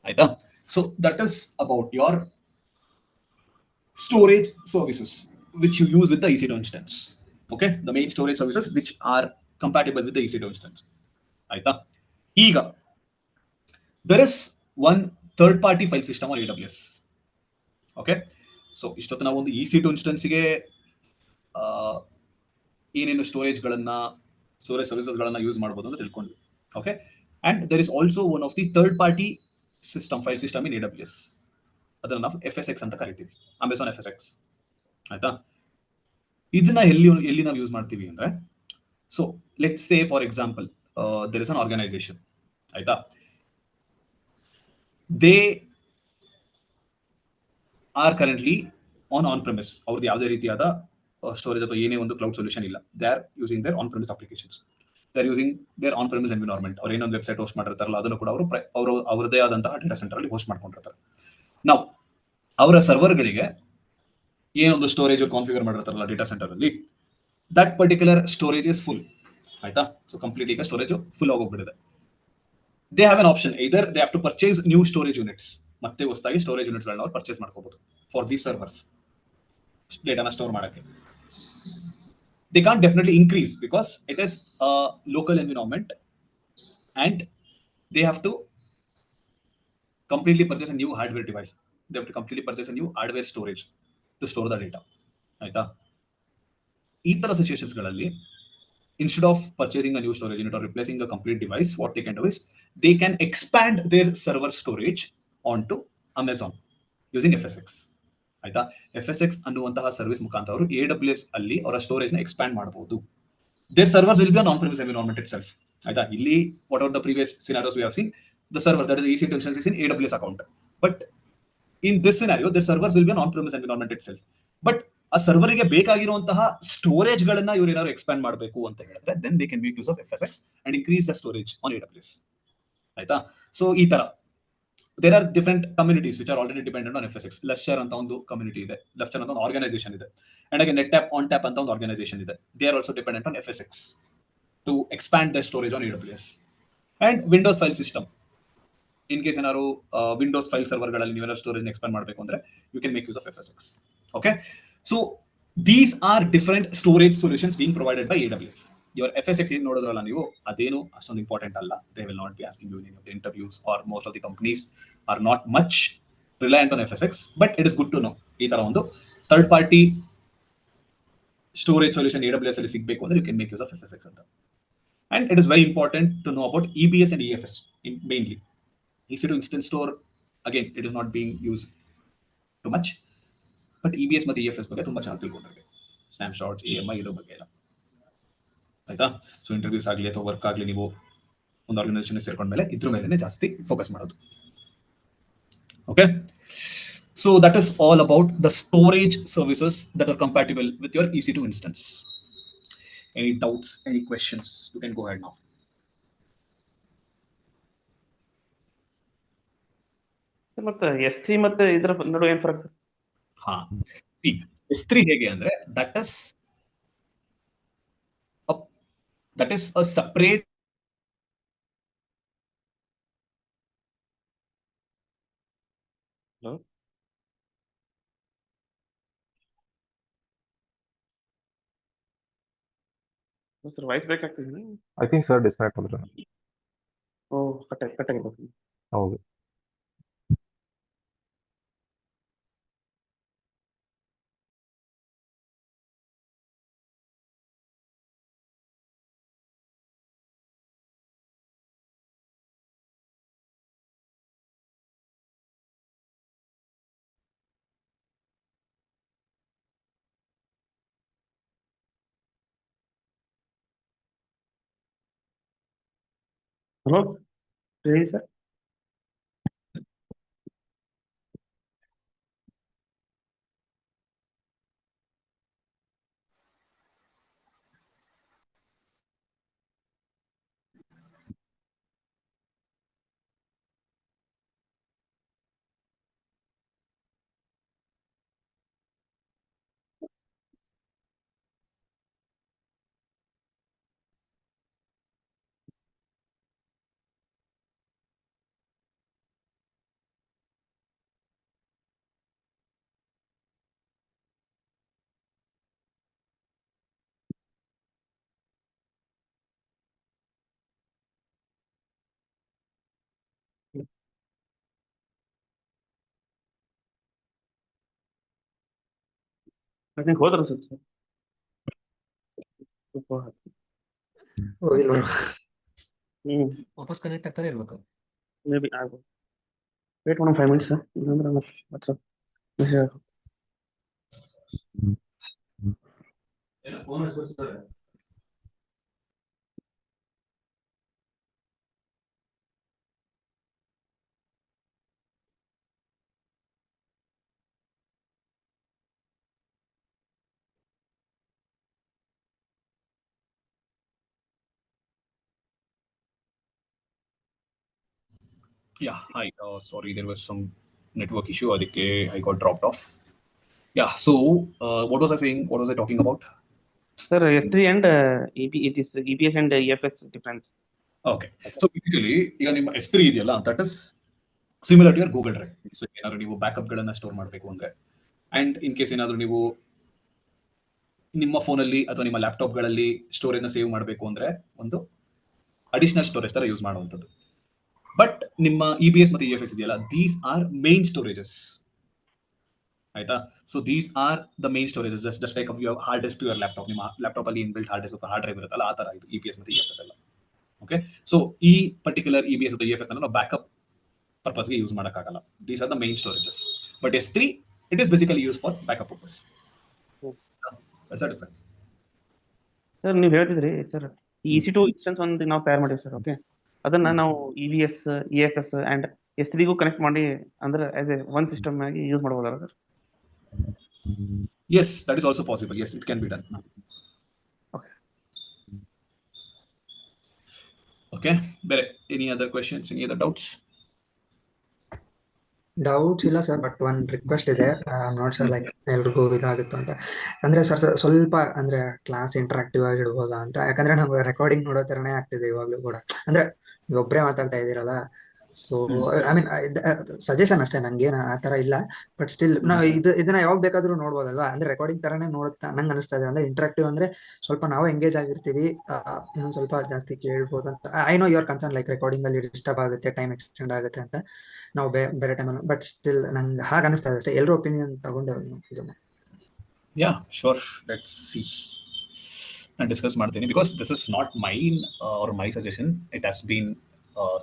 Aita? So that is about your storage services which you use with the EC2 instance. Okay? The main storage services which are compatible with the EC2 instance. Aita? Ega, there is one third-party file system on AWS. Okay? So ಇಷ್ಟೊತ್ತು ನಾವು ಒಂದು EC2 ಇನ್ಸ್ಟೆನ್ಸ್ಗೆ ಏನೇನು storage ಸರ್ವಿಸಸ್ಗಳನ್ನ use ಮಾಡ್ಬೋದು ಅಂತ ತಿಳ್ಕೊಂಡ್ವಿ. Okay, and there is also one of the third party system, file system in AWS. ಅದನ್ನ ನಾವು FSX ಅಂತ ಕರಿತೀವಿ, ಅಮೆಜಾನ್ FSX. ಆಯ್ತಾ? ಇದನ್ನ ಎಲ್ಲಿ ನಾವು ಯೂಸ್ ಮಾಡ್ತೀವಿ ಅಂದ್ರೆ, so let's say for example there is an organisation. ಆಯ್ತಾ? They are currently on premise. ಅವ್ರದ್ದು ಯಾವುದೇ ರೀತಿಯಾದ ಸ್ಟೋರೇಜ್ ಅಥವಾ ಏನೇ ಒಂದು ಕ್ಲೌಡ್ ಸೊಲ್ಯೂಷನ್ ಇಲ್ಲ. They are using their on premise applications. They are using their on premise environment. ಅವ್ರು ಏನೊಂದು ವೆಬ್ಸೈಟ್ ಹೋಸ್ಟ್ ಮಾಡಿರ್ತಾರಲ್ಲ ಅದನ್ನು ಕೂಡ ಅವರು ಅವರದೇ ಆದಂತಹ ಡೇಟಾ ಸೆಂಟರ್ ಅಲ್ಲಿ ಹೋಸ್ಟ್ ಮಾಡ್ಕೊಂಡಿರ್ತಾರೆ. ನಾವು ಅವರ ಸರ್ವರ್ಗಳಿಗೆ ಏನೊಂದು ಸ್ಟೋರೇಜ್ ಕಾನ್ಫಿಗರ್ ಮಾಡಿರ್ತಾರಲ್ಲ ಡೇಟಾ ಸೆಂಟರ್ ಅಲ್ಲಿ, that particular storage is full. ಆಯ್ತಾ? ಸೊ ಕಂಪ್ಲೀಟ್ ಈಗ ಸ್ಟೋರೇಜ್ ಫುಲ್ ಆಗೋಗ್ಬಿಟ್ಟಿದೆ. They have an option, either they have to purchase new storage units. ಮತ್ತೆ ಹೊಸದಾಗಿ ಸ್ಟೋರೇಜ್ ಯೂನಿಟ್ಸ್ಗಳನ್ನ ಅವ್ರು ಪರ್ಚೇಸ್ ಮಾಡ್ಕೋಬಹುದು ಫಾರ್ ದಿ ಸರ್ವರ್ಸ್, ಡೇಟಾನ ಸ್ಟೋರ್ ಮಾಡಕ್ಕೆ. They can't definitely increase because it is a local environment and they have to completely purchase a new hardware device. They have to completely purchase a new hardware storage to store the data. ಆಯ್ತಾ? ಈ ತರ ಸಿಚುಯೇಷನ್ಸ್ಗಳಲ್ಲಿ instead of purchasing a new storage unit or replacing a complete device, what they can do is they can expand their server storage onto Amazon using FSX. ಆಯ್ತಾ? FSX ಅನ್ನುವಂತಹ service ಮುಖಾಂತರ ಅವರು AWS ಅಲ್ಲಿ ಅವರ ಸ್ಟೋರೇಜ್ ನ expand ಮಾಡಬಹುದು. Their servers will be on on-premise environment itself. ಆಯ್ತಾ? ಇಲ್ಲಿ what are the previous scenarios we have seen, the server that is EC2 instance is in AWS account, but in this scenario their servers will be on on-premise environment itself. But ಆ ಸರ್ವರ್ಗೆ ಬೇಕಾಗಿರುವಂತಹ storage ಗಳನ್ನ ಇವ್ರು ಏನಾದ್ರು expand ಮಾಡಬೇಕು ಅಂತ ಹೇಳಿದ್ರೆ then they can make use of FSX and increase the storage on AWS. ಆಯ್ತಾ? So ಈ ತರ there are different communities which are already dependent on FSX. Lustre ಅಂತ ಒಂದು ಕಮ್ಯುನಿಟಿ ಇದೆ, ಲೆಸ್ಚರ್ ಅಂತ ಒಂದು ಆರ್ಗನೈಸೇಷನ್ ಇದೆ, ಅಂಡ್ ಹಾಗೆ ನೆಟ್ಆಪ್ ಆನ್ ಟ್ಯಾಪ್ ಅಂತ ಒಂದು ಆರ್ಗನೈಸೇಷನ್ ಇದೆ. They are also dependent on FSX to expand the storage on AWS. And Windows file system, in case ಏನಾದ್ರು ವಿಂಡೋಸ್ ಫೈಲ್ ಸರ್ವರ್ಗಳಲ್ಲಿ ನೀವೇನಾದ್ರು ಸ್ಟೋರೇಜ್ ಎಕ್ಸ್ಪ್ಯಾಂಡ್ ಮಾಡಬೇಕು ಅಂದ್ರೆ you can make use of FSX. Okay, so these are different storage solutions being provided by AWS. Your FSX ಏನು ನೋಡಿದ್ರಲ್ಲ ನೀವು, ಅದೇನು ಅಷ್ಟೊಂದು ಇಂಪಾರ್ಟೆಂಟ್ ಅಲ್ಲ. They will not be asking you in any of the interviews, or most of the companies are not much reliant on FSX, but it is good to know ಈ ತರ ಒಂದು third party storage solution AWS ಅಲ್ಲಿ ಸಿಗಬೇಕು ಅಂದ್ರೆ you can make use of FSX ಅಂತ. And it is very important to know about EBS and EFS mainly. EC2 instance store, again, it is not being used too much. But EBS ಮತ್ತು EFS ಬಗ್ಗೆ ತುಂಬ ಚೆನ್ನಾಗಿ ತಿಳ್ಕೊಂಡಿರ್ಬೇಕು. ಸ್ನ್ಯಾಪ್ಶಾಟ್ಸ್, EMI ಇದ್ರ ಬಗ್ಗೆ ಎಲ್ಲ, ಆಯ್ತಾ? So interviews ಆಗಲಿ ಅಥವಾ ವರ್ಕ್ ಆಗಲಿ, ನೀವು ಒಂದು ಆರ್ಗನೈಸೇಷನ್ ಸೇರ್ಕೊಂಡ್ಮೇಲೆ ಇದ್ರ ಮೇಲೆ ಜಾಸ್ತಿ ಫೋಕಸ್ ಮಾಡೋದು. Okay, so that is all about the storage services that are compatible with your EC2 instance. Any doubts, any questions? You can go ahead now. ಮತ್ತೆ S3 ಮತ್ತೆ ಇದರ ನಡುವೆ ಏನು ಫರಕ್? ಹಾ, S3 ಹೇಗೆ ಅಂದ್ರೆ that is a separate sir voice break ಆಗ್ತಿದೆ. I think sir disconnect ಆದ್ರೆ. ಓ ಕಟ್ ಆಗಿದೆ. ಹೌದು. ಹಲೋ ಹೇಳಿ ಸರ್. ಅದಕ್ಕೆ ಹೋದ್ರ ಸರ್ ವಾಪಸ್ ಕನೆಕ್ಟ್ ಆಗ್ತಾನೆ ಇರ್ಬೇಕು. ಮೇ ಬಿ ಆಗ್ಬೋದು. ವೇಟ್ ಮಾಡೋಣ 5 ಮಿನಿಟ್ಸ್ ಇಲ್ಲಾಂದ್ರೆ WhatsApp message. Yeah, hi. Sorry, there was some network issue. ಅದಕ್ಕೆ I got dropped off. Yeah, so what was I saying? What was I talking about? Sir, S3 and EBS and EFS difference. Okay, so basically ಈಗ ನಿಮ್ಮ S3 ಇದೆಯಲ್ಲ, that is similar to your Google Drive. So ಏನಾದ್ರು ನೀವು backup ಗಳನ್ನ store ಮಾಡಬೇಕು ಅಂದ್ರೆ, and in case ಏನಾದ್ರು ನೀವು ನಿಮ್ಮ ಫೋನಲ್ಲಿ ಅಥವಾ ನಿಮ್ಮ ಲ್ಯಾಪ್ಟಾಪ್ ಗಳಲ್ಲಿ ಸ್ಟೋರೇಜ್ ನ ಸೇವ್ ಮಾಡಬೇಕು ಅಂದ್ರೆ ಒಂದು ಅಡಿಷನಲ್ ಸ್ಟೋರೇಜ್ ತರ ಯೂಸ್ ಮಾಡುವಂಥದ್ದು. ಬಟ್ ನಿಮ್ಮ EBS ಮತ್ತು EFS ಇದೆಯಲ್ಲ, ದೀಸ್ ಆರ್ ಮೇನ್ ಸ್ಟೋರೇಜಸ್, ಆಯ್ತಾ? So these are the main storages, just like you hard disk to your laptop. ನಿಮ್ಮ ಲ್ಯಾಪ್ಟಾಪ್ ಅಲ್ಲಿ inbuilt hard disk hard drive ಇರುತ್ತಲ್ಲ, ಆ ತರ ಇದು EBS ಮತ್ತು EFS ಎಲ್ಲ. ಓಕೆ, ಸೊ ಈ ಪರ್ಟಿಕ್ಯುಲರ್ EBS ಮತ್ತು EFS ಅನ್ನು ನಾವು ಬ್ಯಾಕಪ್ ಪರ್ಪಸ್ಗೆ ಯೂಸ್ ಮಾಡೋಕ್ಕಾಗಲ್ಲ. These are the main storages. But S3 it is basically use for backup purpose. That's a difference. Sir ನೀವು ಹೇಳ್ತಿದ್ರಿ ಸರ್, EC2 ಇನ್ಸ್ಟೆನ್ಸ್ ಒಂದು ನಾವು ತಯಾರು ಮಾಡಿವಿ ಸರ್. ಓಕೆ, ಅದನ್ನ ನಾವು EBS, EFS ಅಂಡ್ S3 ಗೂ ಕನೆಕ್ಟ್ ಮಾಡಿ ಅಂದ್ರೆ ಆಸ್ ಎ ಒನ್ ಸಿಸ್ಟಮ್ ಆಗಿ ಯೂಸ್ ಮಾಡಬಹುದಾ sir? Yes, that is also possible. Yes, it can be done. Okay. Okay. Any other questions? Any other doubts? Doubts ಇಲ್ಲ sir, but ಒಂದು request ಇದೆ. Not sir like ಎಲ್ರಿಗೂ ಇದಾಗುತ್ತೆ ಅಂತ ಅಂದ್ರೆ sir ಸ್ವಲ್ಪ ಅಂದ್ರೆ ಕ್ಲಾಸ್ ಇಂಟರಾಕ್ಟಿವ್ ಆಗಿ ಇಡ್ಬೋದಾ ಅಂತ. ಯಾಕಂದ್ರೆ ನಮ್ಗೆ ರೆಕಾರ್ಡಿಂಗ್ ನೋಡೋ ತರನೇ ಆಗ್ತಿದೆ ಇವಾಗ್ಲೂ ಕೂಡ. ಅಂದ್ರೆ ನೀವು ಒಬ್ಬರೇ ಮಾತಾಡ್ತಾ ಇದ್ದೀರಲ್ಲ, ಸೊ ಐ ಮೀನ್ ಸಜೆಷನ್ ಅಷ್ಟೇ, ನಂಗೇನು ಆ ತರ ಇಲ್ಲ. ಬಟ್ ಸ್ಟಿಲ್ ನಾವು ಇದನ್ನ ಯಾವಾಗ ಬೇಕಾದ್ರೂ ನೋಡ್ಬೋದಲ್ವಾ? ಅಂದ್ರೆ ರೆಕಾರ್ಡಿಂಗ್ ತರನೇ ನೋಡುತ್ತಾ ನಂಗೆ ಅನಿಸ್ತಾ ಇದೆ. ಅಂದ್ರೆ ಇಂಟರಾಕ್ಟಿವ್ ಅಂದ್ರೆ ಸ್ವಲ್ಪ ನಾವು ಎಂಗೇಜ್ ಆಗಿರ್ತೀವಿ, ಇನ್ನೊಂದು ಸ್ವಲ್ಪ ಜಾಸ್ತಿ ಕೇಳ್ಬೋದು ಅಂತ. I know your concern, like recording ಅಲ್ಲಿ ಡಿಸ್ಟರ್ಬ್ ಆಗುತ್ತೆ, ಟೈಮ್ ಎಕ್ಸ್ಟೆಂಡ್ ಆಗುತ್ತೆ ಅಂತ ನಾವು ಬೇರೆ ಟೈಮಲ್ಲಿ. ಬಟ್ ಸ್ಟಿಲ್ ನಂಗೆ ಹಾಗೆ ಅನಿಸ್ತಾ ಇದೆ ಅಷ್ಟೇ. ಎಲ್ಲರೂ ಒಪಿನಿಯನ್ ತಗೊಂಡು ಇದನ್ನ Yeah, sure. Let's see and discuss ಮಾಡ್ತೀನಿ, because this is not mine or my suggestion. It has been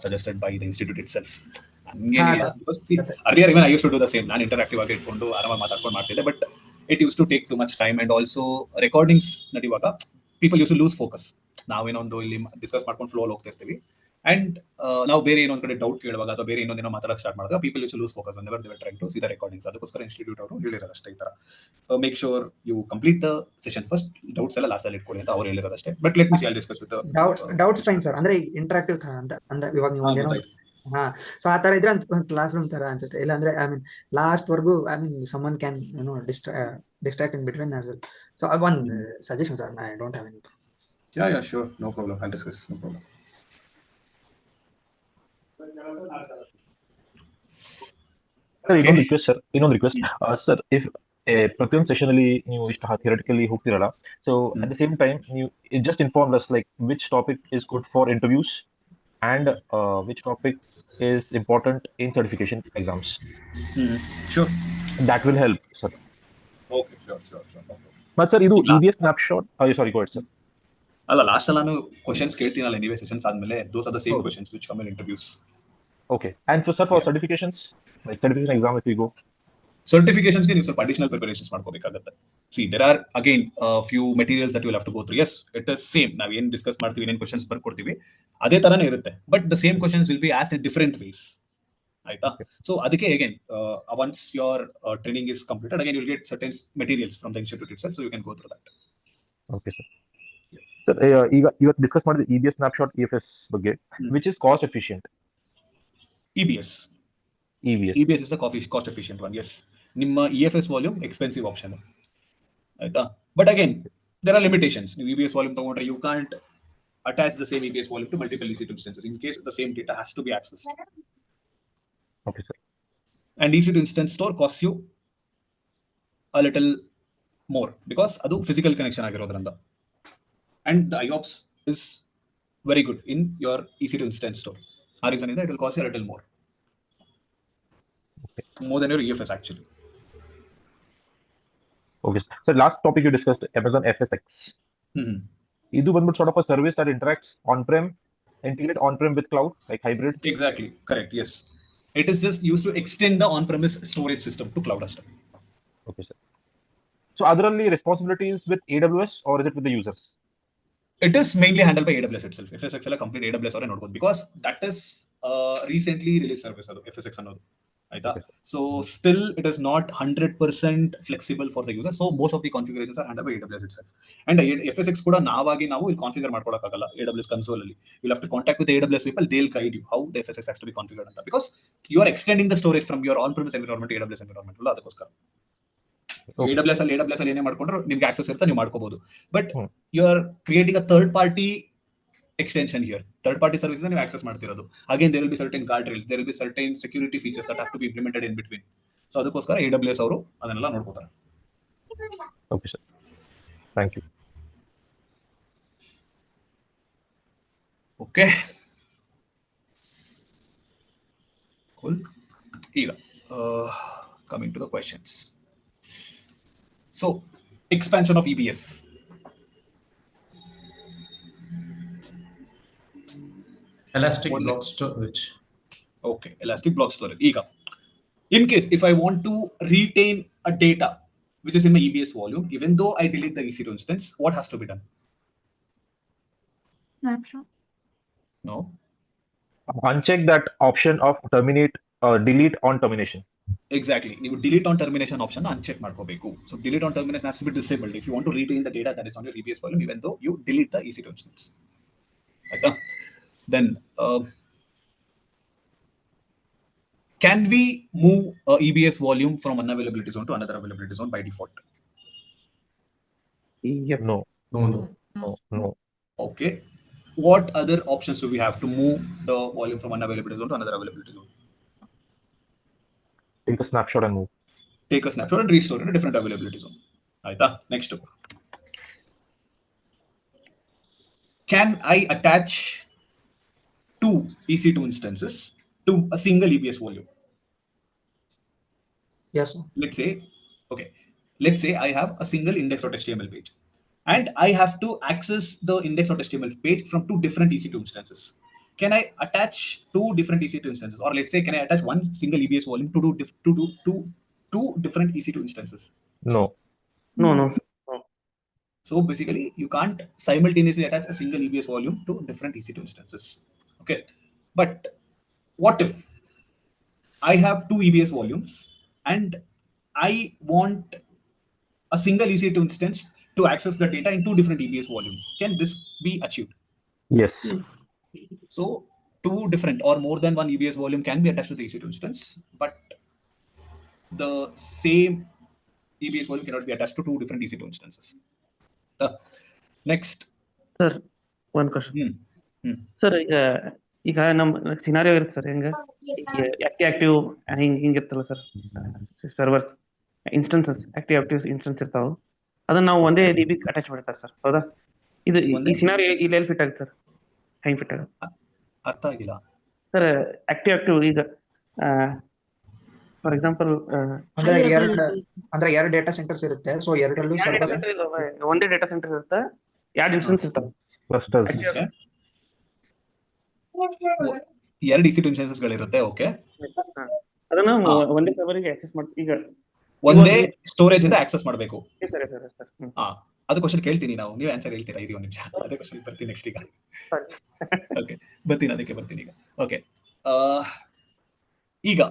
suggested by the institute itself. ಹಂಗೇನಿಲ್ಲ. sir. Because see, earlier even I used to do the same. ನಾನು interactive ಆಗಿ ಇಟ್ಕೊಂಡು ಆರಾಮಾಗಿ ಮಾತಾಡ್ಕೊಂಡು ಮಾಡ್ತಿದ್ದೆ, but it use to take too much time and also recordings ನಡೆಯುವಾಗ people use to lose focus. ನಾವೇನೊಂದು ಇಲ್ಲಿ ಡಿಸ್ಕಸ್ ಮಾಡ್ಕೊಂಡು ಫ್ಲೋ ಹೋಗ್ತಿರ್ತೀವಿ ಅಂಡ್ ನಾವು ಬೇರೆ ಏನೊಂದು ಕಡೆ ಡೌಟ್ ಕೇಳುವಾಗ ಅಥವಾ ಬೇರೆ ಇನ್ನೊಂದೇನೋ ಮಾತಾಡಕ್ಕೆ ಸ್ಟಾರ್ಟ್ ಮಾಡಿದಾಗ people use to lose focus whenever they are trying to see the recordings. ಅದಕ್ಕೋಸ್ಕರ ಇನ್ಸ್ಟಿಟ್ಯೂಟ್ ಅವರು ಹೇಳಿರೋದಷ್ಟೇ ಈ ತರ make sure you complete the session first, doubts ಎಲ್ಲ ಲಾಸ್ಟ್ ಅಲ್ಲಿ ಇಟ್ಕೊಳ್ಳಿ ಅಂತ ಅವ್ರು ಹೇಳಿರೋದಷ್ಟೇ. But let me see I discuss with doubts fine sir. ಅಂದ್ರೆ ಇಂಟರಾಕ್ಟಿವ್ ತರ ಅಂತ ಅಂದ್ರೆ ಇವಾಗ ನೀವು ಒಂದೇನೋ ಸೊ ಆ ತರ ಇದ್ರೆ ಕ್ಲಾಸ್ ರೂಮ್ ತರ ಅನ್ಸುತ್ತೆ. ಇಲ್ಲ ಅಂದ್ರೆ ಐ ಮೀನ್ ಲಾಸ್ಟ್ ವರ್ಗು I mean someone can distract in between as well. So ಒಂದು suggestion sir, I don't have any. Yeah, sure, no problem. I'll discuss, no problem. Sir ಇನ್ನೊಂದು ರಿಕ್ವೆಸ್ಟ್ ಸರ್, ಇಫ್ ಪ್ರತಿಯೊಂದು session ಅಲ್ಲಿ ನೀವು ಇಷ್ಟು theoretically ಹೋಗ್ತಿರಲ್ಲ, so at the same time ನೀವು just inform us like which topic is good for interviews and which topic is important in certification exams. Sure. That will help, sir. Okay, sure. But sir, idu EBS snapshot. Sorry, go ahead, sir. Alla last alla ನಾನು questions ಕೇಳ್ತೀನಲ್ಲ anyway sessions ಆದ್ಮೇಲೆ those are the same questions which come in interviews. Okay. And for certifications, like certification exam if we go. Certifications ಗೆ ನೀವು ಸ್ವಲ್ಪ additional preparations ಮಾಡ್ಕೋಬೇಕಾಗುತ್ತೆ. See, there are again few materials that you will have to go through. Yes, it is same. ನಾವು ಏನು discuss ಮಾಡ್ತೀವಿ, ಏನೇನು questions ಬರ್ಕೊಡ್ತೀವಿ ಅದೇ ತರನೇ ಇರುತ್ತೆ, but the same questions will be asked in different ways. ಆಯ್ತಾ? So ಅದಕ್ಕೆ again once your training is completed, again you will get certain materials from the institute itself, so you can go through that. Okay, sir. Sir, ಈಗ discuss ಮಾಡಿದ EBS snapshot EFS ಬಗ್ಗೆ, which is cost efficient? EBS is the cost efficient one. Yes, ನಿಮ್ಮ EFS volume expensive option ಆಯ್ತಾ, but again there are limitations. ನೀವು EBS volume ತಗೊಂಡ್ರೆ you can't attach the same EBS volume to multiple EC2 instances in case the same data has to be accessed. Okay, sir. And EC2 instance store costs you a little more because ಅದು physical connection ಆಗಿರೋದ್ರಿಂದ, and the IOPS is very good in your EC2 instance store. ಆ reason ಇಂದ it will cost you a little more. More than your EFS actually. Okay, so last topic you discussed, Amazon FSx. Idu bandu sort of a service that interacts on-prem, integrate on-prem with cloud, like hybrid. Exactly, correct. Yes, it is just used to extend the on-premise storage system to cloud system. Okay, sir. So adaralli responsibilities with AWS or is it with the users? It is mainly handled by AWS itself. FSx ಎಲ್ಲ complete AWS ಅವರೇ ನೋಡ್ಬೋದು because that is recently released service ಅದು FSx ಅನ್ನೋದು ಆಯ್ತಾ. So still it is not 100% flexible for the user, so most of the configurations are handled by AWS itself. And FSx ಕೂಡ ನಾವು ಇಲ್ಲಿ configure ಮಾಡ್ಕೊಳ್ಳೋಕ್ಕಾಗಲ್ಲ AWS console ಅಲ್ಲಿ. You'll have to contact with the AWS people, they'll guide you how the FSx has to be configured ಅಂತ, because you are extending the storage from your on-premise environment to AWS environment ಅಲ್ಲ, ಅದಕ್ಕೋಸ್ಕರ AWS ಅಲ್ಲಿ ಏನೇ ಮಾಡ್ಕೊಂಡ್ರು ನಿಮ್ಗೆ access ಇರುತ್ತೆ, ನೀವು ಮಾಡ್ಕೋಬಹುದು. But you are creating a third party extension here. Third party services ನೀವು access ಮಾಡ್ತಿರೋದು. Again, there will be certain guardrails, there will be certain security features that have to be implemented in between. So ಅದಕ್ಕೋಸ್ಕರ AWS ಅವರು ಅದನ್ನೆಲ್ಲ ನೋಡ್ಕೋತಾರೆ. Okay, sir. Thank you. Okay. Cool. ಈಗ coming to the questions. So, expansion of EBS. Elastic block storage. Okay, elastic block storage. Ega. In case if I want to retain a data which is in my EBS volume, even though I delete the EC2 instance, what has to be done? Snapshot. No. Uncheck that option of terminate, delete on termination. Exactly. You delete on termination option uncheck ಮಾಡ್ಕೋಬೇಕು. So delete on termination has to be disabled if you want to retain the data that is on your EBS volume, even though you delete the EC2 instance. Okay. Then can we move a EBS volume from unavailability zone to another availability zone by default? Yes. No. Okay. What other options do we have to move the volume from unavailability zone to another availability zone? Take a snapshot and move. Take a snapshot and restore in a different availability zone. Aita. Next. Can I attach two EC2 instances to a single EBS volume? Yes, sir. Let's say I have a single index.html page and I have to access the index.html page from two different EC2 instances. can I attach two different EC2 instances, or let's say, can I attach one single EBS volume to do two different EC2 instances? No. No, no, sir. No. So basically, you can't simultaneously attach a single EBS volume to different EC2 instances. Okay, but what if I have two EBS volumes and I want a single EC2 instance to access the data in two different EBS volumes? Can this be achieved? Yes. So two different or more than one EBS volume can be attached to the EC2 instance, but the same EBS volume cannot be attached to two different EC2 instances. The next, Sir, one question. Sir ಈಗ ನಮ್ಮ scenario ಇರುತ್ತೆ sir, ಹೆಂಗ active ಹಿಂಗಿರ್ತಲ್ಲ sir, servers instances active instance ಇರ್ತಾವ, ಅದನ್ನ ನಾವು ಒಂದೇ DB attach ಮಾಡ್ತಾರೆ ಸರ್, ಹೌದಾ? ಇದು ಈ ಸಿನಾರಿಯೋ ಇಲ್ಲಿ ಎಲ್ಲಿ ಫಿಟ್ ಆಗುತ್ತೆ ಸರ್? ಹೆಂಗ್ ಫಿಟ್ ಆಗುತ್ತೆ? ಅರ್ಥ ಆಗಿಲ್ಲ ಸರ್. ಆಕ್ಟಿವ್ ಈಗ ಫಾರ್ ಎಕ್ಸಾಂಪಲ್ ಅಂದ್ರೆ ಎರಡು ಡೇಟಾ ಸೆಂಟರ್ಸ್ ಇರುತ್ತೆ. ಸೊ ಎರಡರಲ್ಲೂ ಒಂದೇ ಡೇಟಾ ಸೆಂಟರ್ ಇರುತ್ತೆ, ಎರಡು ಇನ್ಸ್ಟೆನ್ಸ್ ಇರ್ತಾವೆ. ಎರಡು EC2 ಇನ್ಸ್ಟೆನ್ಸಸ್ ಗಳಿರುತ್ತೆ. ಓಕೆ, ಅದನ್ನ ಒಂದೇ ಸರ್ವರ್ಗೆ ಆಕ್ಸೆಸ್ ಮಾಡಿ, ಈಗ ಒಂದೇ ಸ್ಟೋರೇಜ್ ಇಂದ ಆಕ್ಸೆಸ್ ಮಾಡಬೇಕು. ಸರಿ ಸರ್ ಸರ್. ಅದು ಕ್ವಶನ್ ಕೇಳ್ತೀನಿ, ನಾವು ನೀವು ಆನ್ಸರ್ ಹೇಳ್ತೀರಾ. ಇರಿ ಒಂದು ನಿಮಿಷ, ಅದೇ ಕ್ವಶನ್ ಬರ್ತೀನಿ ನೆಕ್ಸ್ಟ್. ಈಗ ಓಕೆ, ಬರ್ತೀನಿ, ಅದಕ್ಕೆ ಬರ್ತೀನಿ ಈಗ. ಓಕೆ, ಈಗ